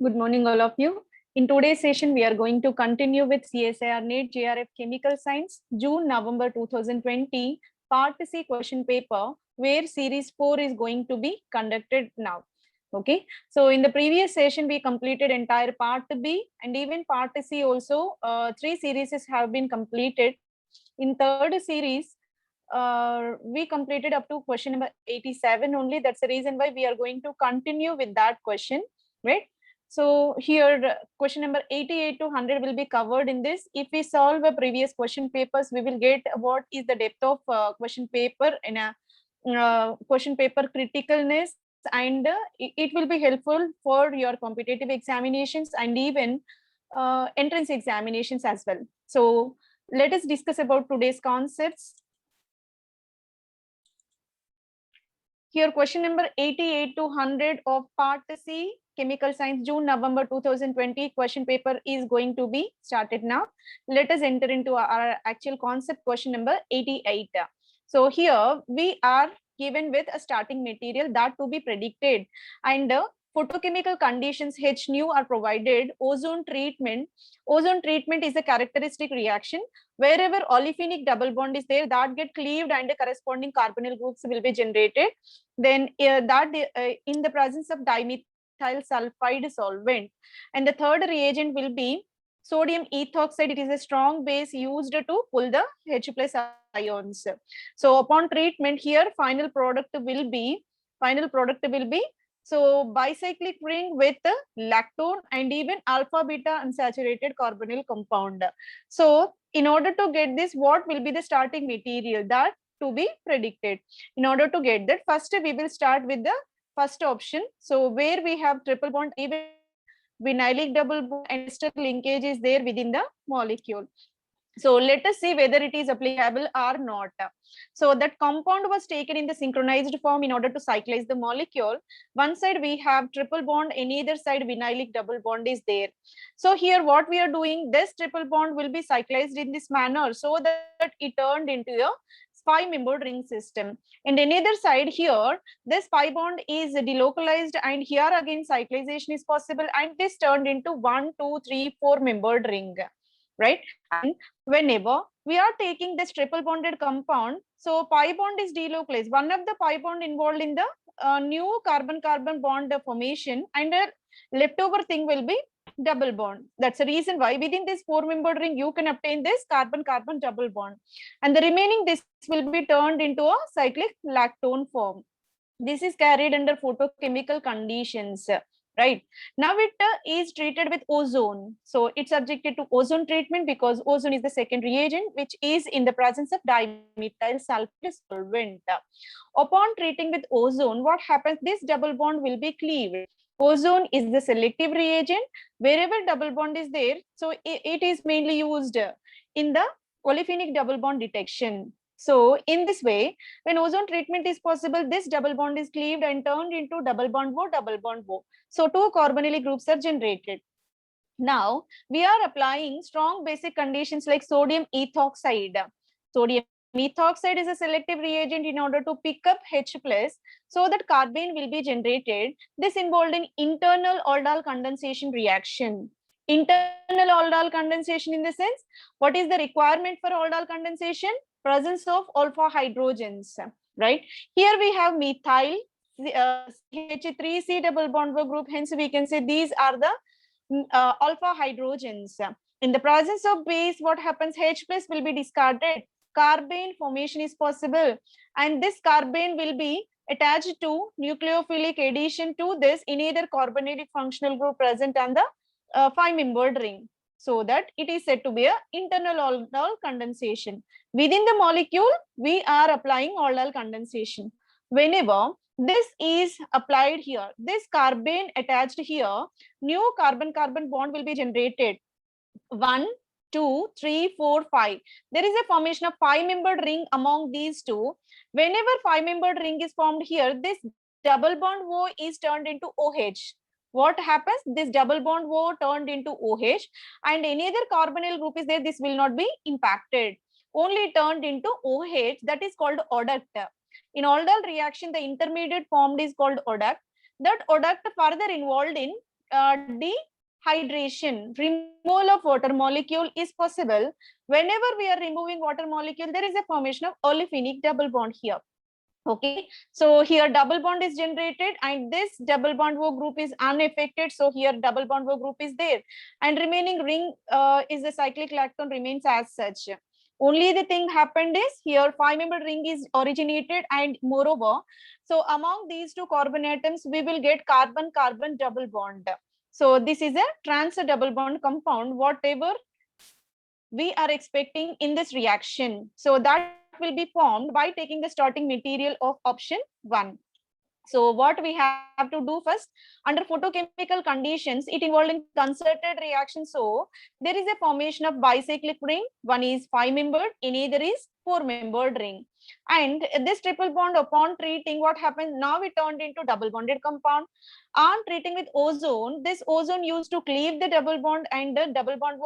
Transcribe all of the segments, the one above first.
Good morning, all of you. In today's session, we are going to continue with CSIR NET JRF Chemical Science, June-November 2020, Part C question paper, where Series 4 is going to be conducted now. Okay, so in the previous session, we completed entire Part B and even Part C also. 3 series have been completed. In third series, we completed up to question number 87 only. That's the reason why we are going to continue with that question, right? So here question number 88 to 100 will be covered in this. If we solve a previous question papers, we will get what is the depth of question paper in a question paper criticalness, and it will be helpful for your competitive examinations and even entrance examinations as well. So let us discuss about today's concepts. Here question number 88 to 100 of Part C Chemical Science June-November 2020 question paper is going to be started now. Let us enter into our actual concept, question number 88. So here we are given with a starting material that to be predicted, and photochemical conditions H nu are provided. Ozone treatment is a characteristic reaction. Wherever olefinic double bond is there, that get cleaved and the corresponding carbonyl groups will be generated. Then in the presence of dimethyl sulfide solvent. And the third reagent will be sodium ethoxide. It is a strong base used to pull the H plus ions. So upon treatment here, final product will be so bicyclic ring with lactone and even alpha beta unsaturated carbonyl compound. So in order to get this, what will be the starting material that to be predicted? In order to get that, first we will start with the first option. So where we have triple bond, even vinylic double bond and ester linkage is there within the molecule. So let us see whether it is applicable or not. So that compound was taken in the synchronized form in order to cyclize the molecule. One side we have triple bond, any other side vinylic double bond is there. So here what we are doing, this triple bond will be cyclized in this manner so that it turned into a 5-membered ring system. And any other side here, this pi bond is delocalized, and here again cyclization is possible, and this turned into 1, 2, 3, 4-membered ring, right? And whenever we are taking this triple bonded compound, so pi bond is delocalized. One of the pi bond involved in the new carbon-carbon bond formation, and the leftover thing will be double bond. That's the reason why within this 4-membered ring you can obtain this carbon-carbon double bond, and the remaining this will be turned into a cyclic lactone form. This is carried under photochemical conditions. Right now it is treated with ozone, so it's subjected to ozone treatment because ozone is the second reagent which is in the presence of dimethyl sulfide solvent. Upon treating with ozone, what happens, this double bond will be cleaved. Ozone is the selective reagent. Wherever double bond is there, so it is mainly used in the olefinic double bond detection. So in this way, when ozone treatment is possible, this double bond is cleaved and turned into double bond O, double bond O. So 2 carbonyl groups are generated. Now we are applying strong basic conditions like sodium ethoxide. Sodium ethoxide is a selective reagent in order to pick up H plus, so that carbene will be generated. This involved in internal aldol condensation reaction. Internal aldol condensation in the sense, what is the requirement for aldol condensation? Presence of alpha hydrogens, right? Here we have methyl CH3C double bond group, hence we can say these are the alpha hydrogens. In the presence of base, what happens? H plus will be discarded. Carbene formation is possible, and this carbene will be attached to nucleophilic addition to this in either carbonylic functional group present on the 5-membered ring, so that it is said to be a internal aldol condensation. Within the molecule, we are applying aldol condensation. Whenever this is applied here, this carbene attached here, new carbon-carbon bond will be generated. 1, 2, 3, 4, 5. There is a formation of 5-membered ring among these two. Whenever 5-membered ring is formed here, this double bond O is turned into OH. What happens? This double bond O turned into OH, and any other carbonyl group is there, this will not be impacted. Only turned into OH, that is called ODUCT. In aldol reaction, the intermediate formed is called ODUCT. That ODUCT further involved in dehydration, removal of water molecule is possible. Whenever we are removing water molecule, there is a formation of olefinic double bond here. Okay, so here double bond is generated and this double bond O group is unaffected. So here double bond O group is there and remaining ring is the cyclic lactone remains as such. Only the thing happened is here 5-membered ring is originated, and moreover, so among these two carbon atoms, we will get carbon-carbon double bond. So this is a trans double bond compound, whatever we are expecting in this reaction. So that will be formed by taking the starting material of option 1. So what we have to do first, under photochemical conditions, it involved in concerted reaction. So there is a formation of bicyclic ring. One is 5-membered, another is 4-membered ring. And this triple bond, upon treating, what happens now, it turned into double bonded compound. On treating with ozone, this ozone used to cleave the double bond, and the double bond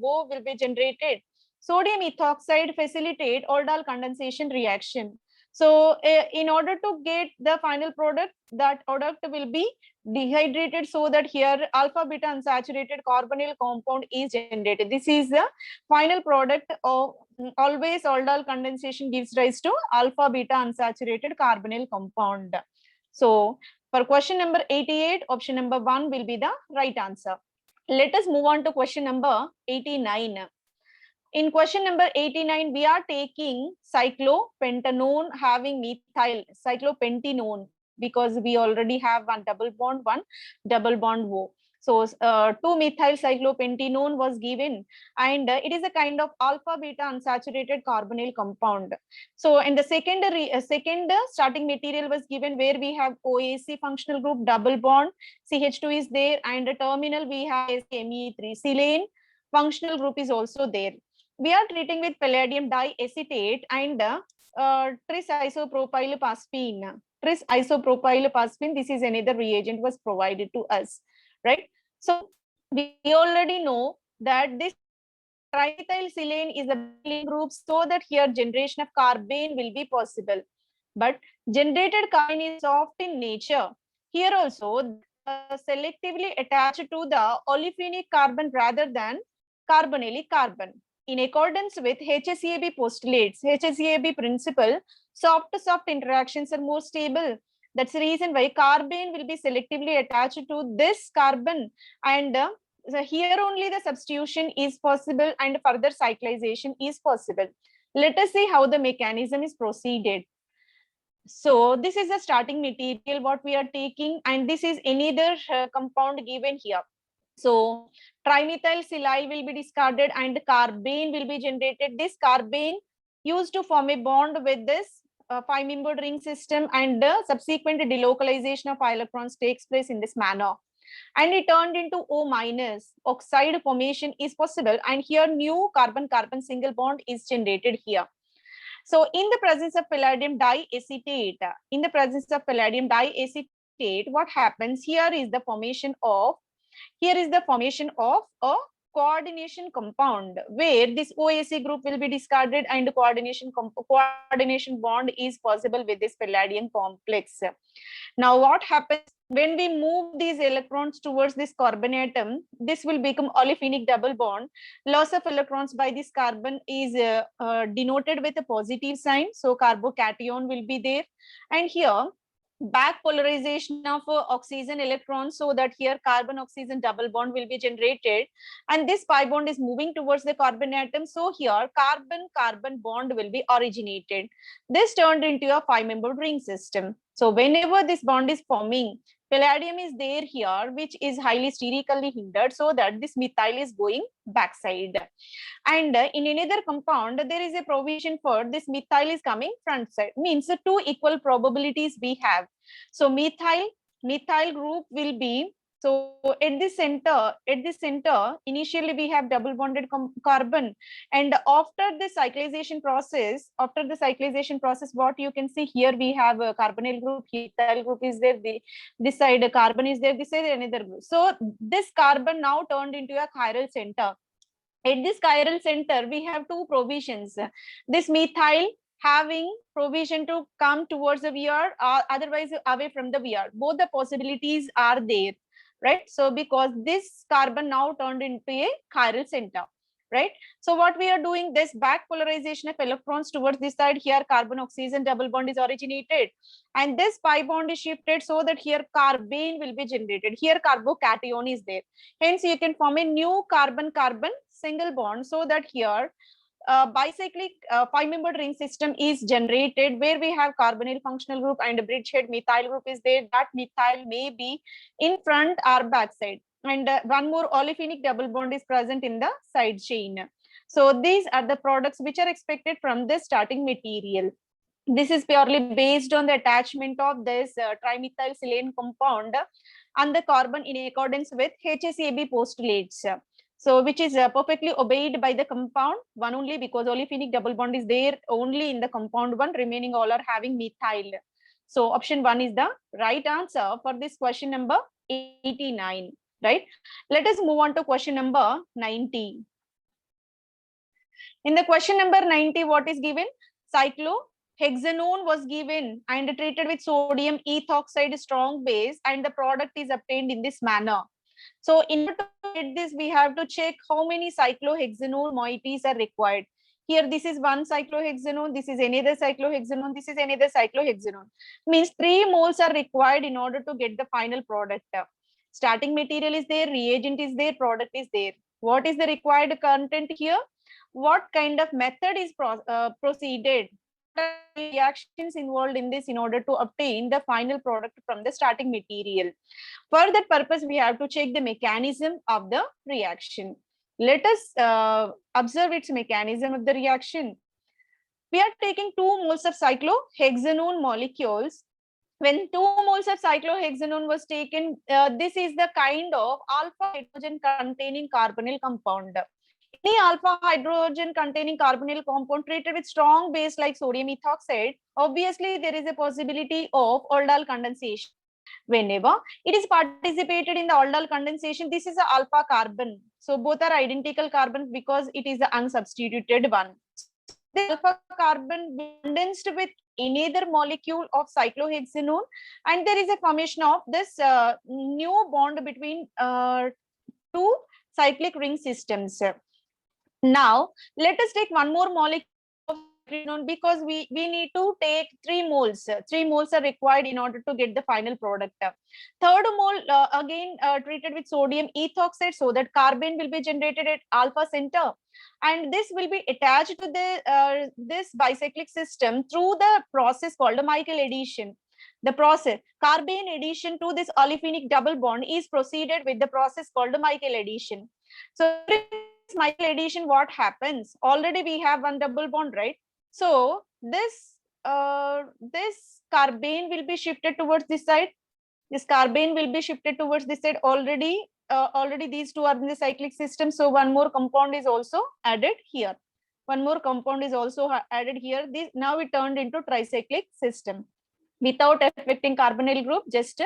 O will be generated. Sodium ethoxide facilitate aldol condensation reaction. So in order to get the final product, that product will be dehydrated, so that here alpha beta unsaturated carbonyl compound is generated. This is the final product of always aldol condensation gives rise to alpha beta unsaturated carbonyl compound. So for question number 88, option number 1 will be the right answer. Let us move on to question number 89. In question number 89, we are taking cyclopentanone having methyl, cyclopentanone, because we already have one double bond O. So 2-methyl cyclopentanone was given, and it is a kind of alpha beta unsaturated carbonyl compound. So in the second starting material was given, where we have OAC functional group double bond, CH2 is there, and the terminal we have Me3. Silane functional group is also there. We are treating with palladium diacetate and tris isopropylphosphine. Tris isopropylphosphine, this is another reagent was provided to us, right? So we already know that this trimethylsilane is a building group, so that here generation of carbene will be possible. But generated carbene is soft in nature. Here also selectively attached to the olefinic carbon rather than carbonylic carbon. In accordance with HCAB postulates, HCAB principle, soft-to-soft interactions are more stable. That's the reason why carbene will be selectively attached to this carbon, and so here only the substitution is possible and further cyclization is possible. Let us see how the mechanism is proceeded. So this is the starting material what we are taking, and this is another compound given here. So trimethylsilyl will be discarded and carbene will be generated. This carbene used to form a bond with this 5-membered ring system, and the subsequent delocalization of electrons takes place in this manner. And it turned into O-, oxide formation is possible, and here new carbon-carbon single bond is generated here. So in the presence of palladium diacetate, what happens here is the formation of a coordination compound, where this OAC group will be discarded and coordination bond is possible with this palladium complex. Now what happens when we move these electrons towards this carbon atom? This will become olefinic double bond. Loss of electrons by this carbon is denoted with a positive sign, so carbocation will be there, and here back polarization of oxygen electrons, so that here carbon oxygen double bond will be generated, and this pi bond is moving towards the carbon atom, so here carbon carbon bond will be originated. This turned into a 5-membered ring system. So whenever this bond is forming, palladium is there here, which is highly sterically hindered, so that this methyl is going backside. And in another compound, there is a provision for this methyl is coming front side. Means 2 equal probabilities we have. So methyl group will be, so at the center, initially we have double bonded carbon, and after the cyclization process, what you can see here, we have a carbonyl group, methyl group is there, this side a carbon is there, this side another group. So this carbon now turned into a chiral center. At this chiral center, we have 2 provisions. This methyl having provision to come towards the VR, otherwise away from the VR. Both the possibilities are there. right? So because this carbon now turned into a chiral center, right? So what we are doing, this back polarization of electrons towards this side, here carbon oxygen double bond is originated, and this pi bond is shifted so that here carbene will be generated. Here carbocation is there, hence you can form a new carbon carbon single bond, so that here bicyclic 5-membered ring system is generated, where we have carbonyl functional group and a bridgehead methyl group is there. That methyl may be in front or back side, and one more olefinic double bond is present in the side chain. So these are the products which are expected from this starting material. This is purely based on the attachment of this trimethyl silane compound and the carbon in accordance with HSAB postulates. So which is perfectly obeyed by the compound one only, because olefinic double bond is there only in the compound one, remaining all are having methyl. So option 1 is the right answer for this question number 89, right? Let us move on to question number 90. In the question number 90, what is given? Cyclohexanone was given and treated with sodium ethoxide strong base, and the product is obtained in this manner. So in order to get this, we have to check how many cyclohexanone moieties are required. Here, this is one cyclohexanone, this is another cyclohexanone, this is another cyclohexanone. Means 3 moles are required in order to get the final product. Starting material is there, reagent is there, product is there. What is the required content here? What kind of method is proceeded? Reactions involved in this in order to obtain the final product from the starting material. For that purpose, we have to check the mechanism of the reaction. Let us observe its mechanism of the reaction. We are taking 2 moles of cyclohexanone molecules. When 2 moles of cyclohexanone was taken, this is the kind of alpha hydrogen containing carbonyl compound. Any alpha hydrogen containing carbonyl compound treated with strong base like sodium ethoxide, obviously there is a possibility of aldol condensation. Whenever it is participated in the aldol condensation, this is a alpha carbon. So both are identical carbons because it is the unsubstituted one. The alpha carbon condensed with another molecule of cyclohexanone, and there is a formation of this new bond between 2 cyclic ring systems. Now, let us take one more molecule of hydrogen, because we need to take 3 moles. 3 moles are required in order to get the final product. Third mole again treated with sodium ethoxide, so that carbene will be generated at alpha center, and this will be attached to the this bicyclic system through the process called a Michael addition. The process carbene addition to this olefinic double bond is proceeded with the process called a Michael addition. So Michael addition, what happens? Already we have one double bond, right? So this this carbene will be shifted towards this side. This carbene will be shifted towards this side. Already these two are in the cyclic system. So one more compound is also added here. One more compound is also added here. This now it turned into tricyclic system. Without affecting carbonyl group, just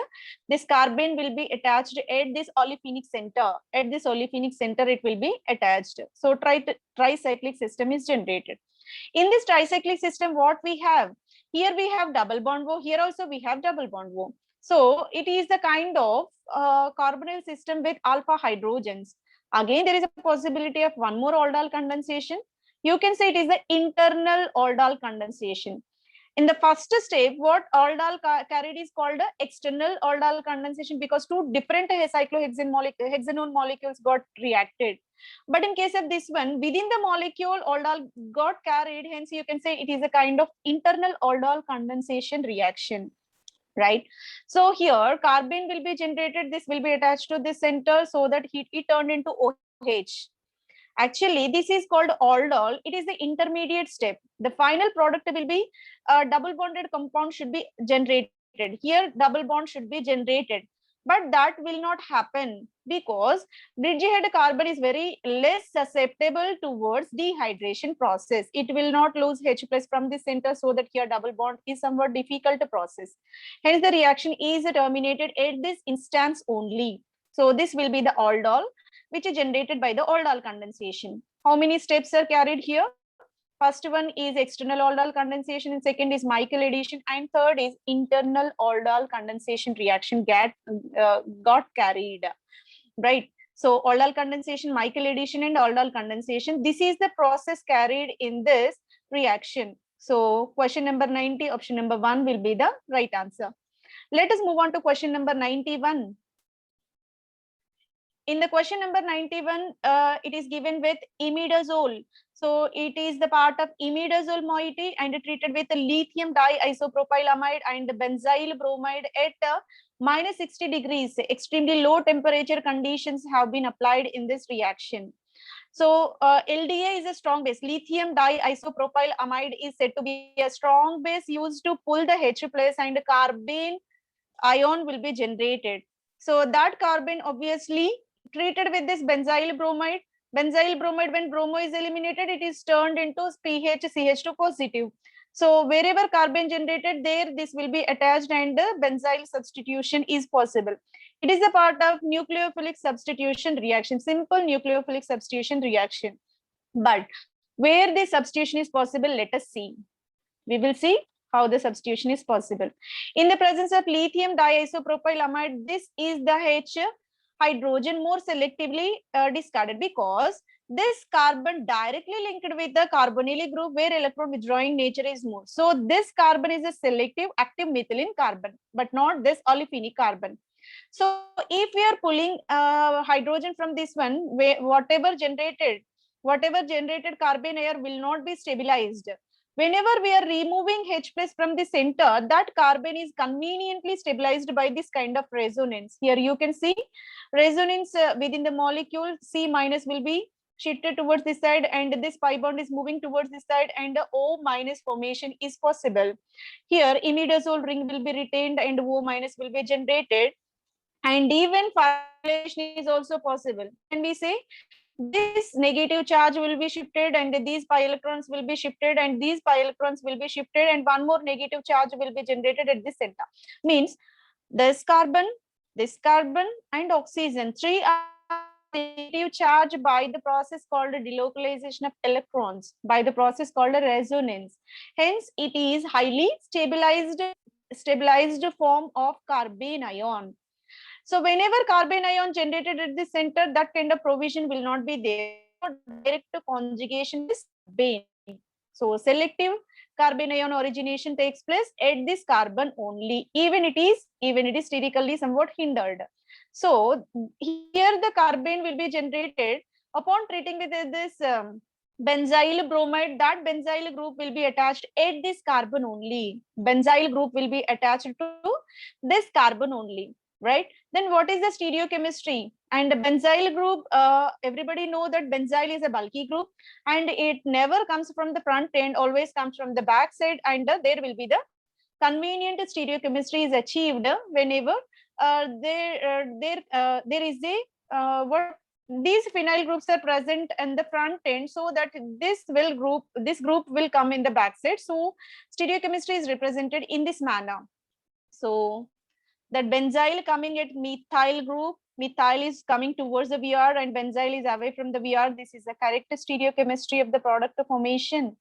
this carbene will be attached at this olefinic center. At this olefinic center, it will be attached. So tricyclic system is generated. In this tricyclic system, what we have? Here we have double bond O. Here also we have double bond O. So it is the kind of carbonyl system with alpha hydrogens. Again, there is a possibility of one more aldol condensation. You can say it is the internal aldol condensation. In the first step, what aldol carried is called external aldol condensation, because 2 different cyclohexanone molecules got reacted. But in case of this one, within the molecule, aldol got carried. Hence, you can say it is a kind of internal aldol condensation reaction, right? So here, carbene will be generated. This will be attached to this center, so that it turned into OH. Actually, this is called aldol. It is the intermediate step. The final product will be a double bonded compound should be generated. Here, double bond should be generated. But that will not happen, because bridgehead carbon is very less susceptible towards dehydration process. It will not lose H plus from the center, so that here double bond is somewhat difficult to process. Hence, the reaction is terminated at this instance only. So this will be the aldol, which is generated by the aldol condensation. How many steps are carried here? First one is external aldol condensation, and second is Michael addition, and third is internal aldol condensation reaction got carried, right? So aldol condensation, Michael addition, and aldol condensation. This is the process carried in this reaction. So question number 90, option number 1 will be the right answer. Let us move on to question number 91. In the question number 91, it is given with imidazole. So it is the part of imidazole moiety and treated with lithium diisopropylamide and benzyl bromide at minus 60 degrees. Extremely low temperature conditions have been applied in this reaction. So LDA is a strong base. Lithium diisopropylamide is said to be a strong base used to pull the H plus, and carbene ion will be generated. So that carbon obviously treated with this benzyl bromide. Benzyl bromide, when bromo is eliminated, it is turned into pH CH2 positive. So wherever carbon generated there, this will be attached and the benzyl substitution is possible. It is a part of nucleophilic substitution reaction, simple nucleophilic substitution reaction. But where the substitution is possible, let us see. We will see how the substitution is possible. In the presence of lithium diisopropylamide, this is the H hydrogen more selectively discarded, because this carbon directly linked with the carbonyl group where electron withdrawing nature is more. So this carbon is a selective active methylene carbon, but not this olefinic carbon. So if we are pulling hydrogen from this one, whatever generated carbon air will not be stabilized. Whenever we are removing H plus from the center, that carbon is conveniently stabilized by this kind of resonance. Here you can see resonance within the molecule. C minus will be shifted towards this side, and this pi bond is moving towards this side, and the O minus formation is possible. Here imidazole ring will be retained and O minus will be generated, and even phylation is also possible. Can we say this negative charge will be shifted, and these pi electrons will be shifted, and these pi electrons will be shifted, and one more negative charge will be generated at the center? Means this carbon, and oxygen, three are negative charge by the process called delocalization of electrons, by the process called resonance. Hence it is highly stabilized form of carbene ion. So whenever carbene ion generated at the center, that kind of provision will not be there. Direct conjugation is carbene. So selective carbene ion origination takes place at this carbon only, even it is sterically somewhat hindered. So here the carbene will be generated upon treating with this benzyl bromide. That benzyl group will be attached at this carbon only. Benzyl group will be attached to this carbon only, right? Then what is the stereochemistry? And the benzyl group, everybody know that benzyl is a bulky group, and it never comes from the front end, always comes from the back side, and there will be the convenient stereochemistry is achieved whenever there is a what these phenyl groups are present in the front end, so that this group will come in the back side. So stereochemistry is represented in this manner. So that benzyl coming at methyl group, methyl is coming towards the VR and benzyl is away from the VR. This is the correct stereochemistry of the product formation.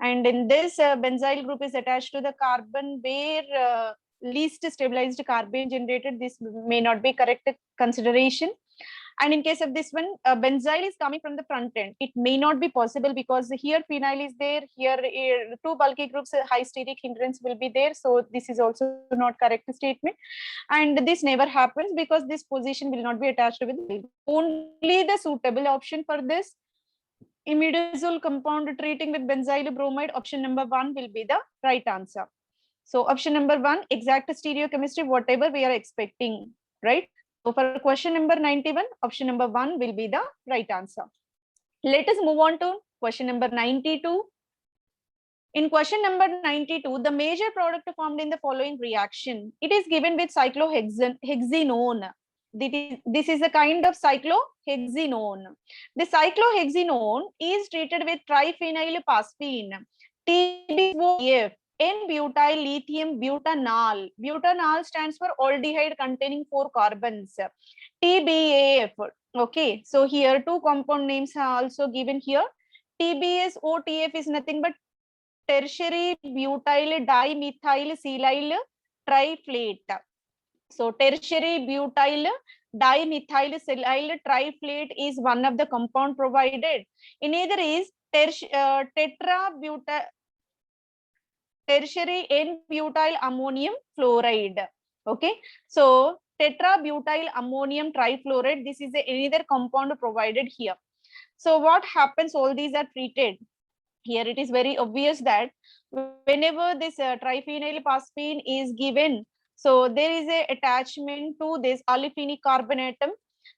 And in this benzyl group is attached to the carbon where least stabilized carbene generated. This may not be correct consideration. And in case of this one, benzyl is coming from the front end. It may not be possible because here phenyl is there, here two bulky groups, high steric hindrance will be there. So this is also not correct statement. And this never happens because this position will not be attached with only the suitable option for this imidazole compound treating with benzyl bromide. Option number 1 will be the right answer. So option number 1, exact stereochemistry, whatever we are expecting, right? So for question number 91, option number 1 will be the right answer. Let us move on to question number 92. In question number 92, the major product formed in the following reaction. It is given with cyclohexenone. This is a kind of cyclohexenone. The cyclohexenone is treated with triphenylphosphine, TBF, N-butyl lithium butanol. Butanol stands for aldehyde containing 4 carbons. TBAF. Okay, so here 2 compound names are also given here. TBS OTF is nothing but tertiary butyl dimethyl triflate. So tertiary butyl dimethyl triflate is one of the compound provided. In either is tertiary N-butyl ammonium fluoride. Okay, so tetrabutyl ammonium trifluoride, this is another compound provided here. So what happens, all these are treated. Here it is very obvious that whenever this triphenylphosphine is given, so there is a attachment to this olefinic carbon atom.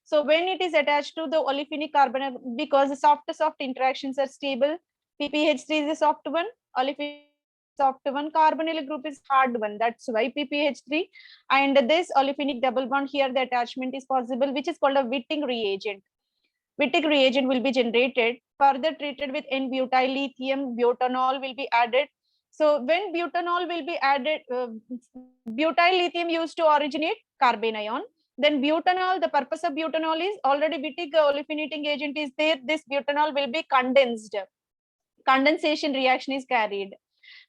So when it is attached to the olefinic carbon, because the soft interactions are stable, PPH3 is a soft one, olefinic soft one, carbonyl group is hard one, that's why PPH3. And this olefinic double bond, here the attachment is possible, which is called a Wittig reagent. Wittig reagent will be generated, further treated with N-butyl lithium, butanol will be added. So when butanol will be added, butyl lithium used to originate carbanion. Then butanol, the purpose of butanol is already Wittig olefinating agent is there. This butanol will be condensed. Condensation reaction is carried.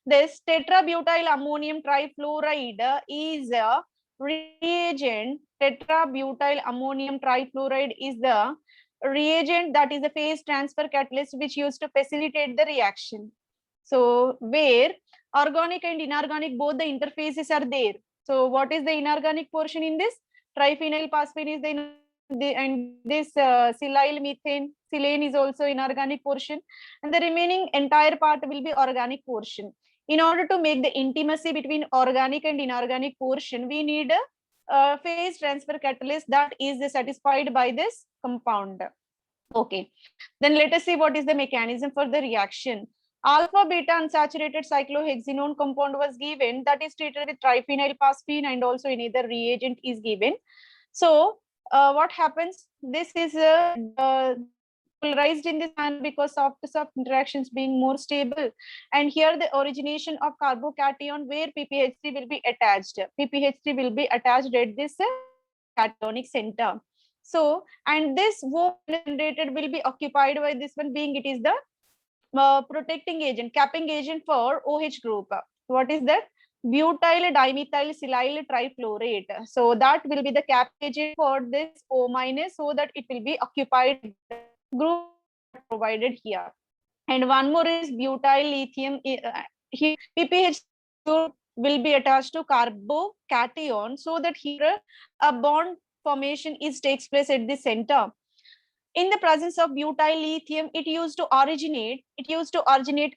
This tetrabutyl ammonium trifluoride is a reagent. Tetrabutyl ammonium trifluoride is the reagent that is a phase transfer catalyst which used to facilitate the reaction. So where organic and inorganic both the interfaces are there. So what is the inorganic portion in this? Triphenylphosphine is and this silyl methane, silane is also inorganic portion, and the remaining entire part will be organic portion. In order to make the intimacy between organic and inorganic portion, we need a phase transfer catalyst that is satisfied by this compound. Okay, then let us see what is the mechanism for the reaction. Alpha beta unsaturated cyclohexanone compound was given, that is treated with triphenylphosphine, and also another reagent is given. So what happens? This is polarized in this manner because soft interactions being more stable, and here the origination of carbocation where PPH3 will be attached. PPH3 will be attached at this cationic center. So, and this one generated will be occupied by this one, being it is the protecting agent, capping agent for OH group. What is that? Butyl dimethyl silyl trifluorate. So that will be the cap agent for this O minus, so that it will be occupied group provided here. And one more is butyl lithium. Here PPH will be attached to carbocation, so that here a bond formation takes place at the center. In the presence of butyl lithium, it used to originate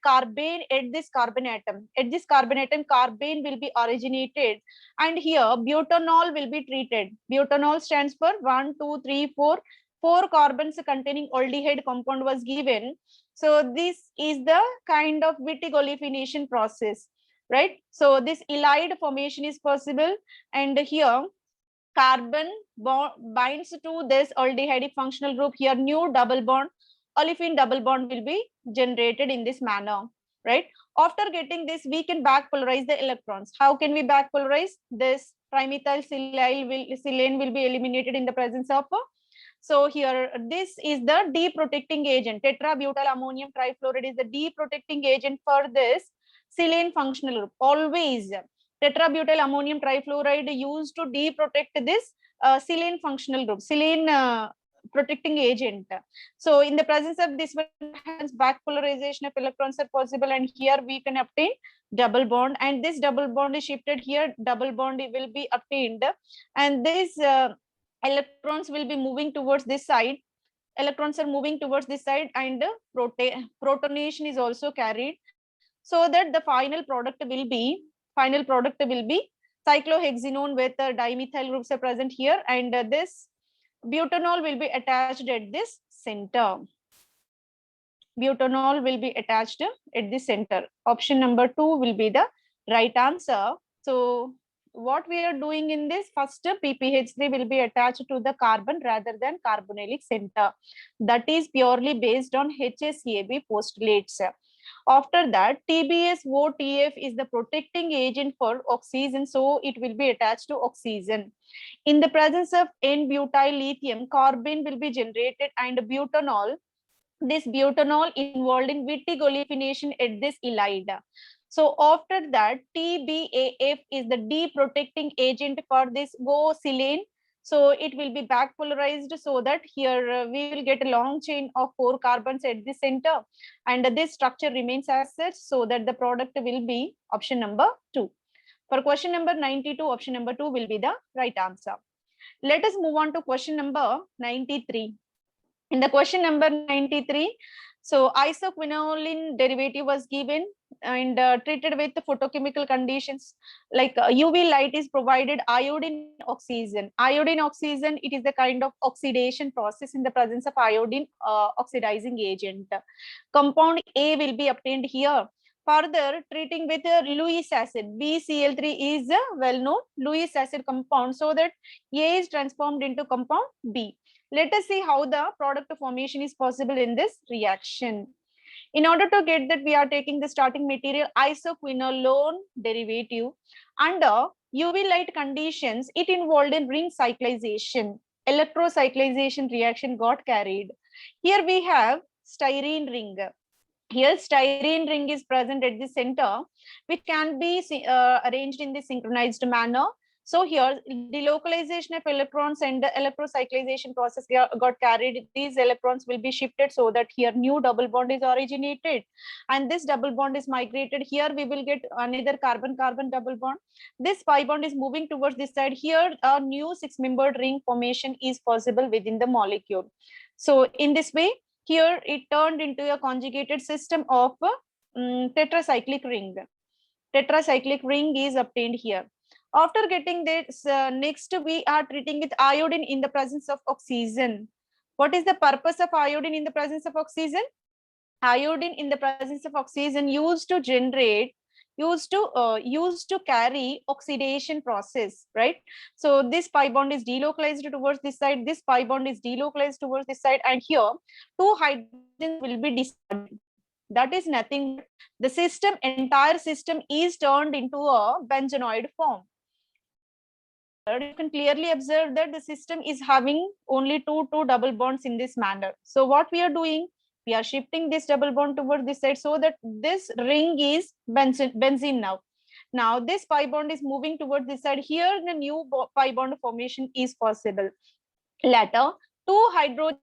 carbene at this carbon atom. At this carbon atom, carbene will be originated, and here butanol will be treated. Butanol stands for 1, 2, 3, 4. 4 carbons containing aldehyde compound was given. So this is the kind of Wittig olefination process, right? So this ylide formation is possible, and here carbon binds to this aldehydic functional group. Here new double bond, olefin double bond will be generated in this manner, right? After getting this, we can back polarize the electrons. How can we back polarize? This trimethyl silane will be eliminated in the presence of so here this is the deprotecting agent. Tetrabutyl ammonium trifluoride is the deprotecting agent for this silane functional group. Always tetrabutyl ammonium trifluoride used to deprotect this silane functional group, silane protecting agent. So in the presence of this one, back polarization of electrons are possible, and here we can obtain double bond, and this double bond is shifted here, double bond will be obtained, and this electrons will be moving towards this side. Electrons are moving towards this side, and protonation is also carried, so that the final product will be cyclohexanone with dimethyl groups are present here, and this butanol will be attached at this center. Butanol will be attached at the center. Option number 2 will be the right answer. So what we are doing in this, first PPH3 will be attached to the carbon rather than carbonylic center. That is purely based on HSCAB postulates. After that, TBS-OTF is the protecting agent for oxygen, so it will be attached to oxygen. In the presence of N-butyl lithium, carbene will be generated, and butanol this butanol involved in Wittig olefination at this ylide. So after that, TBAF is the deprotecting agent for this go-silane. So it will be back polarized so that here we will get a long chain of 4 carbons at the center, and this structure remains as such, so that the product will be option number 2. For question number 92, option number 2 will be the right answer. Let us move on to question number 93. In the question number 93, so isoquinoline derivative was given and treated with the photochemical conditions like UV light is provided iodine oxygen. Iodine oxygen, it is the kind of oxidation process in the presence of iodine oxidizing agent. Compound A will be obtained here. Further, treating with Lewis acid, BCl3 is a well-known Lewis acid compound, so that A is transformed into compound B. Let us see how the product formation is possible in this reaction. In order to get that, we are taking the starting material isoquinolone derivative. Under UV light conditions, it involved in ring cyclization. Electrocyclization reaction got carried. Here we have styrene ring. Here styrene ring is present at the center, which can be arranged in the synchronized manner. So here delocalization of electrons and the electrocyclization process got carried. These electrons will be shifted so that here new double bond is originated, and this double bond is migrated. Here we will get another carbon-carbon double bond. This pi bond is moving towards this side. Here a new 6-membered ring formation is possible within the molecule. So in this way, here it turned into a conjugated system of tetracyclic ring. Tetracyclic ring is obtained here. After getting this, next we are treating with iodine in the presence of oxygen. What is the purpose of iodine in the presence of oxygen? Iodine in the presence of oxygen used to generate, used to carry oxidation process, right? So this pi bond is delocalized towards this side, this pi bond is delocalized towards this side, and here 2 hydrogens will be discarded. That is nothing. The system, entire system is turned into a benzenoid form. You can clearly observe that the system is having only two double bonds in this manner. So what we are doing, we are shifting this double bond towards this side so that this ring is benzene now. Now this pi bond is moving towards this side. Here the new pi bond formation is possible. Later, 2 hydrogen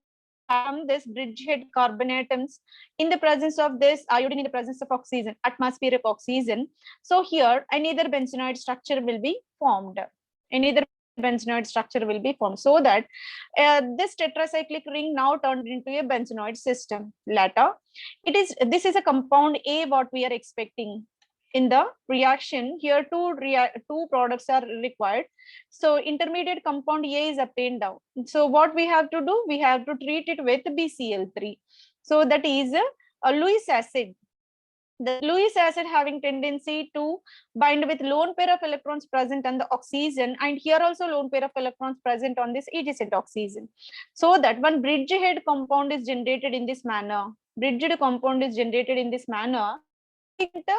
from this bridgehead carbon atoms in the presence of this iodine, in the presence of oxygen, atmospheric oxygen. So here another benzenoid structure will be formed. Another benzenoid structure will be formed, so that this tetracyclic ring now turned into a benzenoid system. Later, this is a compound A, what we are expecting. In the reaction, here two products are required. So intermediate compound A is obtained now. So what we have to do, we have to treat it with BCl3. So that is a Lewis acid. The Lewis acid having tendency to bind with lone pair of electrons present on the oxygen, and here also lone pair of electrons present on this adjacent oxygen. So that one bridgehead compound is generated in this manner. Bridged compound is generated in this manner. Further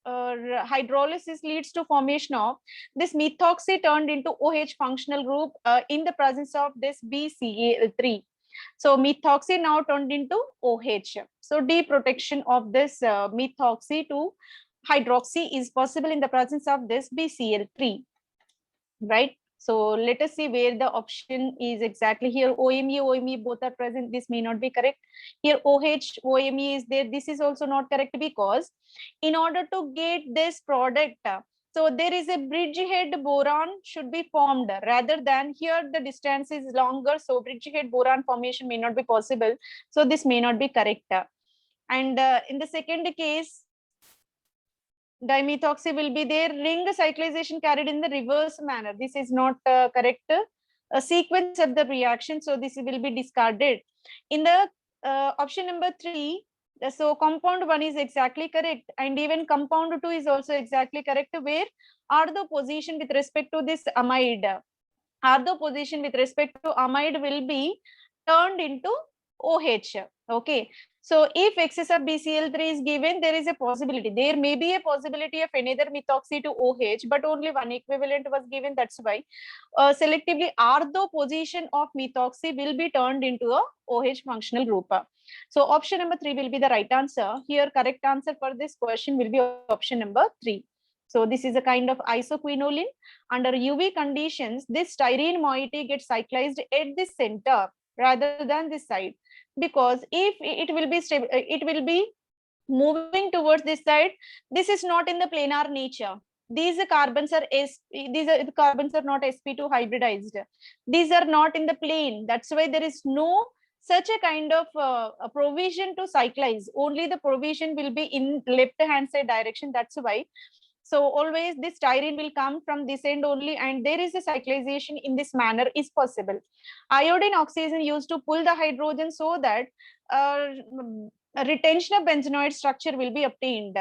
hydrolysis leads to formation of this methoxy turned into OH functional group in the presence of this BCl3. So methoxy now turned into OH. So deprotection of this methoxy to hydroxy is possible in the presence of this BCl3, right? So let us see where the option is exactly. Here OMe both are present. This may not be correct. Here OH OMe is there. This is also not correct, because in order to get this product, so there is a bridgehead boron should be formed, rather than here the distance is longer, so bridgehead boron formation may not be possible. So this may not be correct. And in the second case, dimethoxy will be there. Ring cyclization carried in the reverse manner. This is not correct sequence of the reaction, so this will be discarded. In the option number 3, so compound 1 is exactly correct, and even compound 2 is also exactly correct, where ortho position with respect to this amide, ortho position with respect to amide will be turned into OH. Okay. So if excess of BCl3 is given, there is a possibility. There may be a possibility of another methoxy to OH, but only one equivalent was given. That's why selectively ortho position of methoxy will be turned into a OH functional group. So option number 3 will be the right answer. Here, correct answer for this question will be option number 3. So this is a kind of isoquinoline. Under UV conditions, this styrene moiety gets cyclized at the center rather than this side, because if it will be stable, it will be moving towards this side. This is not in the planar nature. These carbons are the carbons are not sp2 hybridized. These are not in the plane. That's why there is no such a kind of a provision to cyclize. Only the provision will be in left hand side direction. That's why. So always this styrene will come from this end only, and there is a cyclization in this manner is possible. Iodine oxidation used to pull the hydrogen so that a retention of benzenoid structure will be obtained.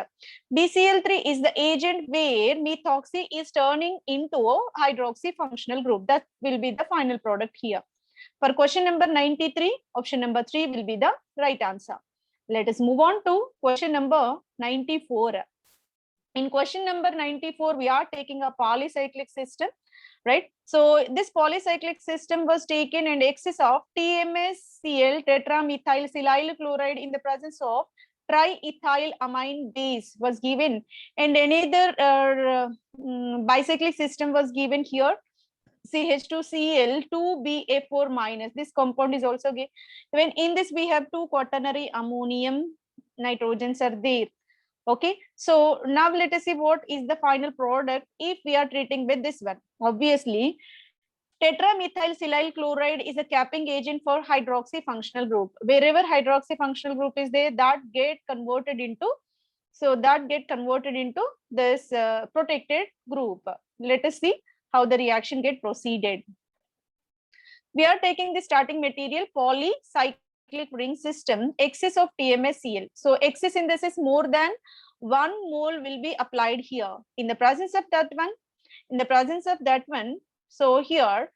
BCl3 is the agent where methoxy is turning into a hydroxy functional group. That will be the final product here. For question number 93, option number 3 will be the right answer. Let us move on to question number 94. In question number 94, we are taking a polycyclic system, right? So this polycyclic system was taken and excess of TMSCl tetramethyl silyl chloride in the presence of triethylamine base was given, and another bicyclic system was given here. CH2Cl 2BA4 minus. This compound is also given. When in this we have two quaternary ammonium nitrogens are there. Okay, so now let us see what is the final product if we are treating with this one. Obviously, tetramethyl silyl chloride is a capping agent for hydroxy functional group. Wherever hydroxy functional group is there, that get converted into this protected group. Let us see how the reaction get proceeded. We are taking the starting material polycyclic ring system, excess of TMSCl. So excess in this is more than 1 mole will be applied here. In the presence of that one, so here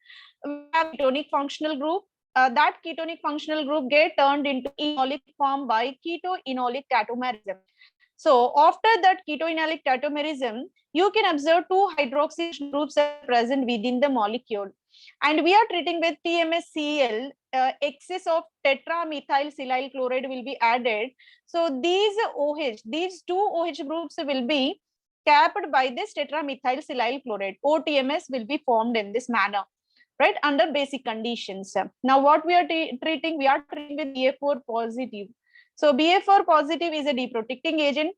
we have ketonic functional group. That ketonic functional group get turned into enolic form by keto-enolic tautomerism. So after that keto-enolic tautomerism, you can observe two hydroxy groups are present within the molecule. And we are treating with TMSCl, excess of tetramethyl silyl chloride will be added. So these two OH groups will be capped by this tetramethyl silyl chloride. OTMS will be formed in this manner, right, under basic conditions. Now what we are treating with BA4 positive. So BA4 positive is a deprotecting agent.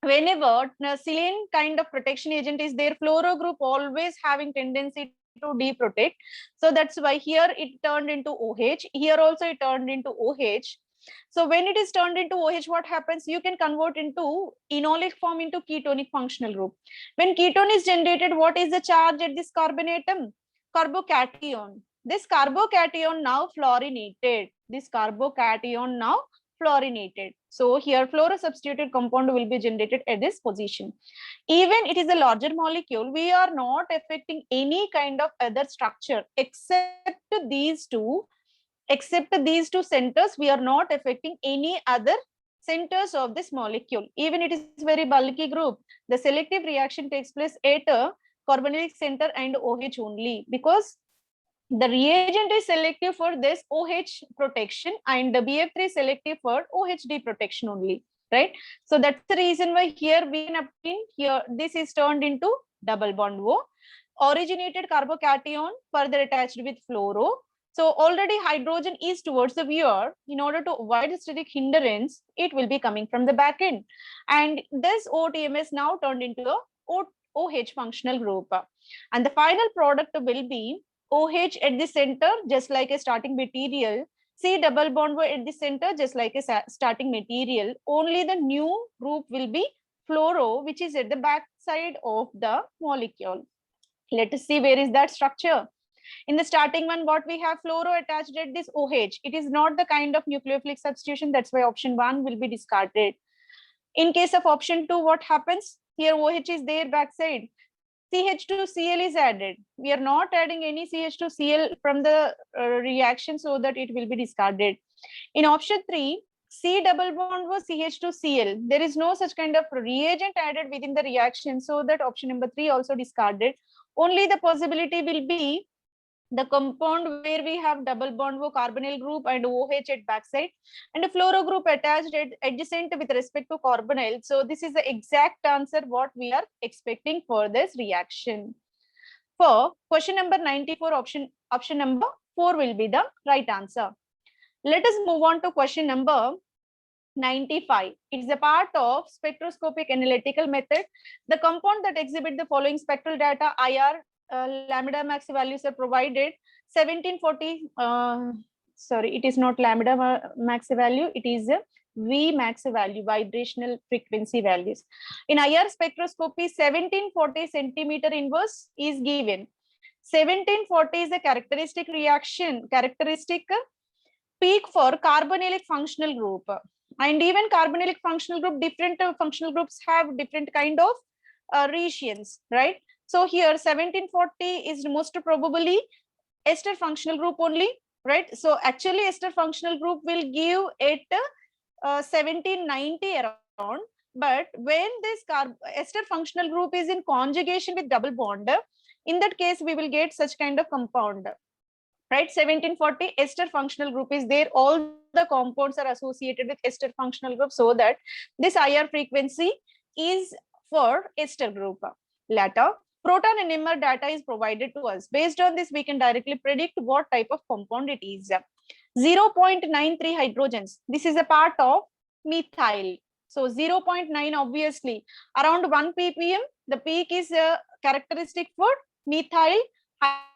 Whenever silane kind of protection agent is there, fluoro group always having tendency to deprotect. So that's why here it turned into OH. Here also it turned into OH. So when it is turned into OH, what happens? You can convert into enolic form into ketonic functional group. When ketone is generated, what is the charge at this carbon atom? Carbocation. This carbocation now fluorinated. So here fluoro substituted compound will be generated at this position. Even it is a larger molecule, we are not affecting any kind of other structure except these two centers. We are not affecting any other centers of this molecule. Even it is very bulky group, the selective reaction takes place at a carbonylic center and OH only, because the reagent is selective for this OH protection and the BF3 selective for OHD protection only, right? So that's the reason why here we can obtain here this is turned into double bond O. Originated carbocation further attached with fluoro. So already hydrogen is towards the viewer. In order to avoid steric hindrance, it will be coming from the back end. And this OTMS now turned into a OH functional group. And the final product will be OH at the center, just like a starting material. C double bond at the center, just like a starting material. Only the new group will be fluoro, which is at the back side of the molecule. Let us see where is that structure. In the starting one, what we have fluoro attached at this OH. It is not the kind of nucleophilic substitution. That's why option 1 will be discarded. In case of option 2, what happens? Here OH is there backside. CH2Cl is added. We are not adding any CH2Cl from the reaction, so that it will be discarded. In option 3, C double bond was CH2Cl. There is no such kind of reagent added within the reaction, so that option number 3 also discarded. Only the possibility will be the compound where we have double bond wo carbonyl group and OH at backside, and a fluoro group attached at adjacent with respect to carbonyl. So this is the exact answer what we are expecting for this reaction. For question number 94, option number 4 will be the right answer. Let us move on to question number 95. It's a part of spectroscopic analytical method. The compound that exhibit the following spectral data, IR, lambda max values are provided. 1740, sorry, it is not lambda max value, it is a V max value, vibrational frequency values. In IR spectroscopy, 1740 centimeter inverse is given. 1740 is a characteristic reaction, characteristic peak for carbonylic functional group. And even carbonylic functional group, different functional groups have different kind of regions, right? So here 1740 is most probably ester functional group only, right? So actually ester functional group will give it 1790 around, but when this ester functional group is in conjugation with double bond, in that case we will get such kind of compound, right? 1740 ester functional group is there, all the compounds are associated with ester functional group, so that this IR frequency is for ester group. Later, proton NMR data is provided to us. Based on this, we can directly predict what type of compound it is. 0.93 hydrogens. This is a part of methyl. So 0.9, obviously, around 1 ppm, the peak is characteristic for methyl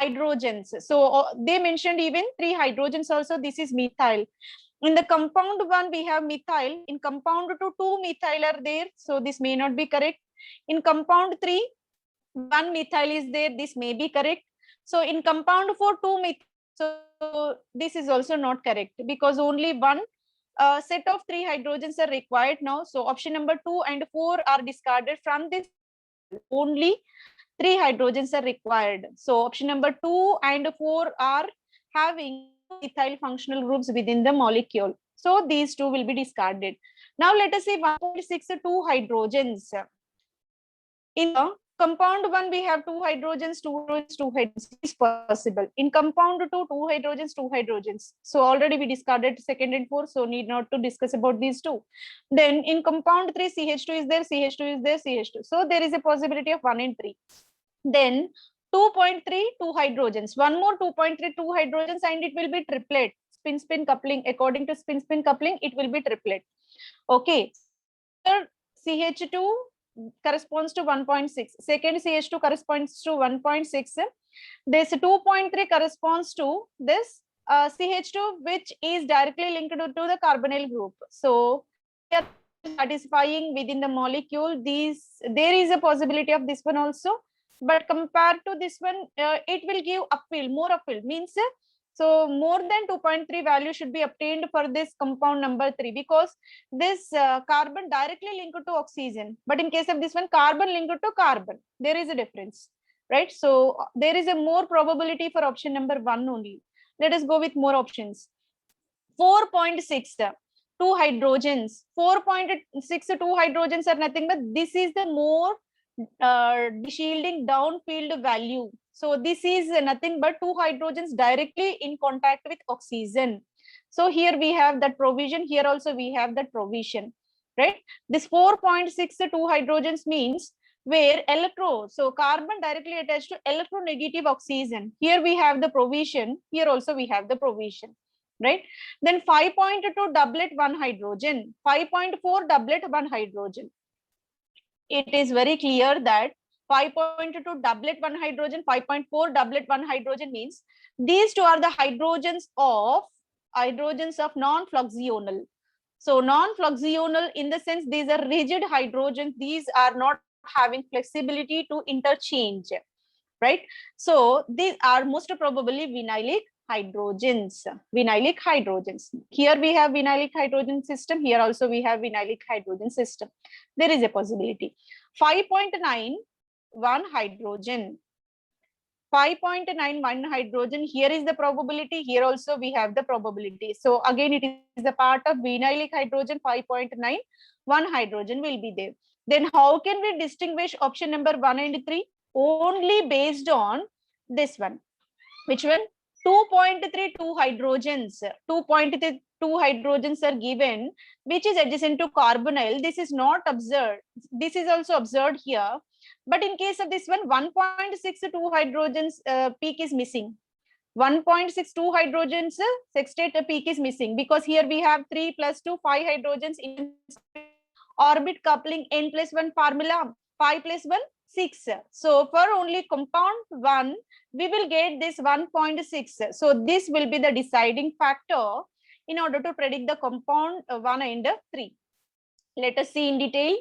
hydrogens. So they mentioned even 3 hydrogens also. This is methyl. In the compound 1, we have methyl. In compound 2, 2 methyl are there. So this may not be correct. In compound 3, 1 methyl is there. This may be correct. So in compound 4, 2 methyl. So this is also not correct, because only one set of 3 hydrogens are required now. So option number 2 and 4 are discarded from this. Only 3 hydrogens are required. So option number 2 and 4 are having methyl functional groups within the molecule. So these 2 will be discarded. Now let us see 1.62 hydrogens. In the compound 1, we have 2 hydrogens, 2 hydrogens, 2 hydrogens is possible. In compound 2, 2 hydrogens, 2 hydrogens. So already we discarded second and 4, so need not to discuss about these 2. Then in compound 3, CH2 is there, CH2 is there, CH2. So there is a possibility of 1 and 3. Then 2.3, 2 hydrogens. One more 2.3, 2 hydrogens, and it will be triplet. Spin-spin coupling. According to spin-spin coupling, it will be triplet. Okay. CH2 corresponds to 1.6. Second CH2 corresponds to 1.6. This 2.3 corresponds to this CH2, which is directly linked to the carbonyl group. So we are satisfying within the molecule. There is a possibility of this one also. But compared to this one, it will give upfield, more upfield. Means so more than 2.3 value should be obtained for this compound number 3, because this carbon directly linked to oxygen. But in case of this one, carbon linked to carbon, there is a difference, right? So there is a more probability for option number 1 only. Let us go with more options. 4.6, 2 hydrogens. 4.6, 2 hydrogens are nothing but this is the more deshielding downfield value. So this is nothing but 2 hydrogens directly in contact with oxygen. So here we have that provision. Here also we have that provision, right? This 4.6, 2 hydrogens means where so carbon directly attached to electronegative oxygen. Here we have the provision. Here also we have the provision, right? Then 5.2 doublet 1 hydrogen. 5.4 doublet 1 hydrogen. It is very clear that 5.2 doublet 1 hydrogen, 5.4 doublet 1 hydrogen means these 2 are the hydrogens of non-fluxional. So non-fluxional in the sense these are rigid hydrogens. These are not having flexibility to interchange, right? So these are most probably vinylic hydrogens. Vinylic hydrogens. Here we have vinylic hydrogen system. Here also we have vinylic hydrogen system. There is a possibility. 5.9, 1 hydrogen. 5.91 hydrogen. Here is the probability. Here also we have the probability. So again, it is a part of vinylic hydrogen. 5.91 hydrogen will be there. Then how can we distinguish option number 1 and 3? Only based on this one. Which one? 2.32 hydrogens. 2.32 hydrogens are given, which is adjacent to carbonyl. This is not observed. This is also observed here. But in case of this one, 1.62 hydrogens peak is missing. 1.62 hydrogens sextate peak is missing, because here we have 3 plus 2, 5 hydrogens in orbit coupling n plus 1 formula, 5 plus 1, 6. So for only compound 1, we will get this 1.6. So this will be the deciding factor in order to predict the compound 1 and 3. Let us see in detail.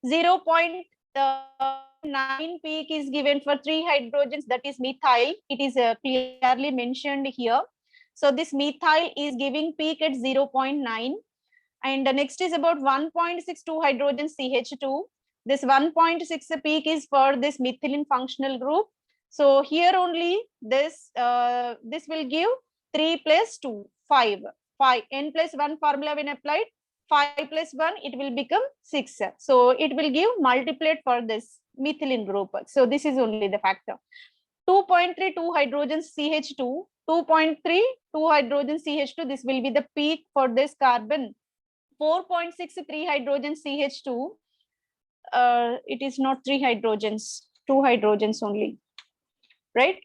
0.9 peak is given for 3 hydrogens, that is methyl. It is clearly mentioned here. So this methyl is giving peak at 0.9. And the next is about 1.62 hydrogen CH2. This 1.6 peak is for this methylene functional group. So here only this this will give 3 plus 2, 5. 5 n plus 1 formula when applied, 5 plus 1, it will become 6. So it will give multiplet for this methylene group. So this is only the factor. 2.32 hydrogen CH2, 2.32 hydrogen CH2, this will be the peak for this carbon. 4.63 hydrogen CH2, it is not 3 hydrogens, 2 hydrogens only, right?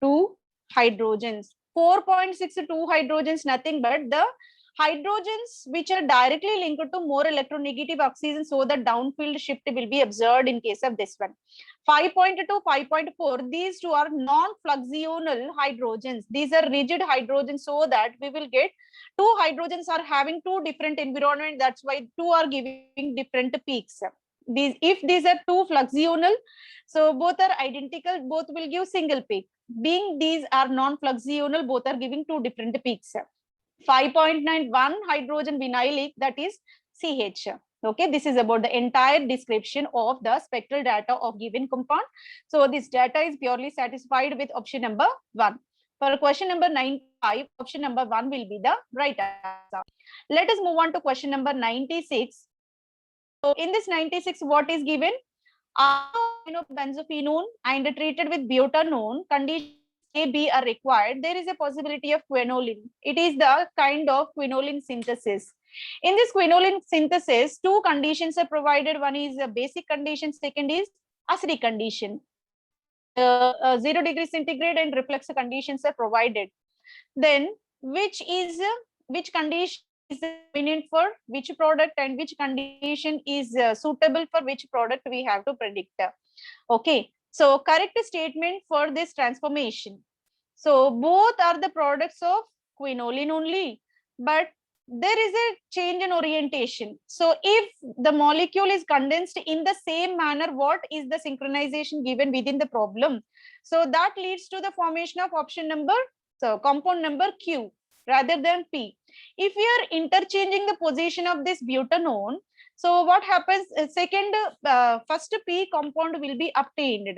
2 hydrogens. 4.62 hydrogens, nothing but the hydrogens which are directly linked to more electronegative oxygen, so the downfield shift will be observed in case of this one. 5.2, 5.4, these two are non-fluxional hydrogens. These are rigid hydrogens, so that we will get 2 hydrogens are having 2 different environments. That's why 2 are giving different peaks. If these are 2 fluxional, so both are identical, both will give single peak. Being these are non-fluxional, both are giving 2 different peaks. 5.91 hydrogen vinylic, that is CH. Okay, this is about the entire description of the spectral data of given compound. So this data is purely satisfied with option number 1. For question number 95, option number 1 will be the right answer. Let us move on to question number 96. So in this 96, what is given? Benzophenone and treated with butanone, conditions A, B are required. There is a possibility of quinoline. It is the kind of quinoline synthesis. In this quinoline synthesis, 2 conditions are provided. One is a basic condition, second is acidic condition. 0 degree centigrade and reflux conditions are provided. Then which condition is convenient for which product and which condition is suitable for which product, we have to predict. Okay, so correct statement for this transformation. So both are the products of quinoline only, but there is a change in orientation. So if the molecule is condensed in the same manner, what is the synchronization given within the problem? So that leads to the formation of option number, so compound number Q rather than P. If we are interchanging the position of this butanone, so what happens? First P compound will be obtained,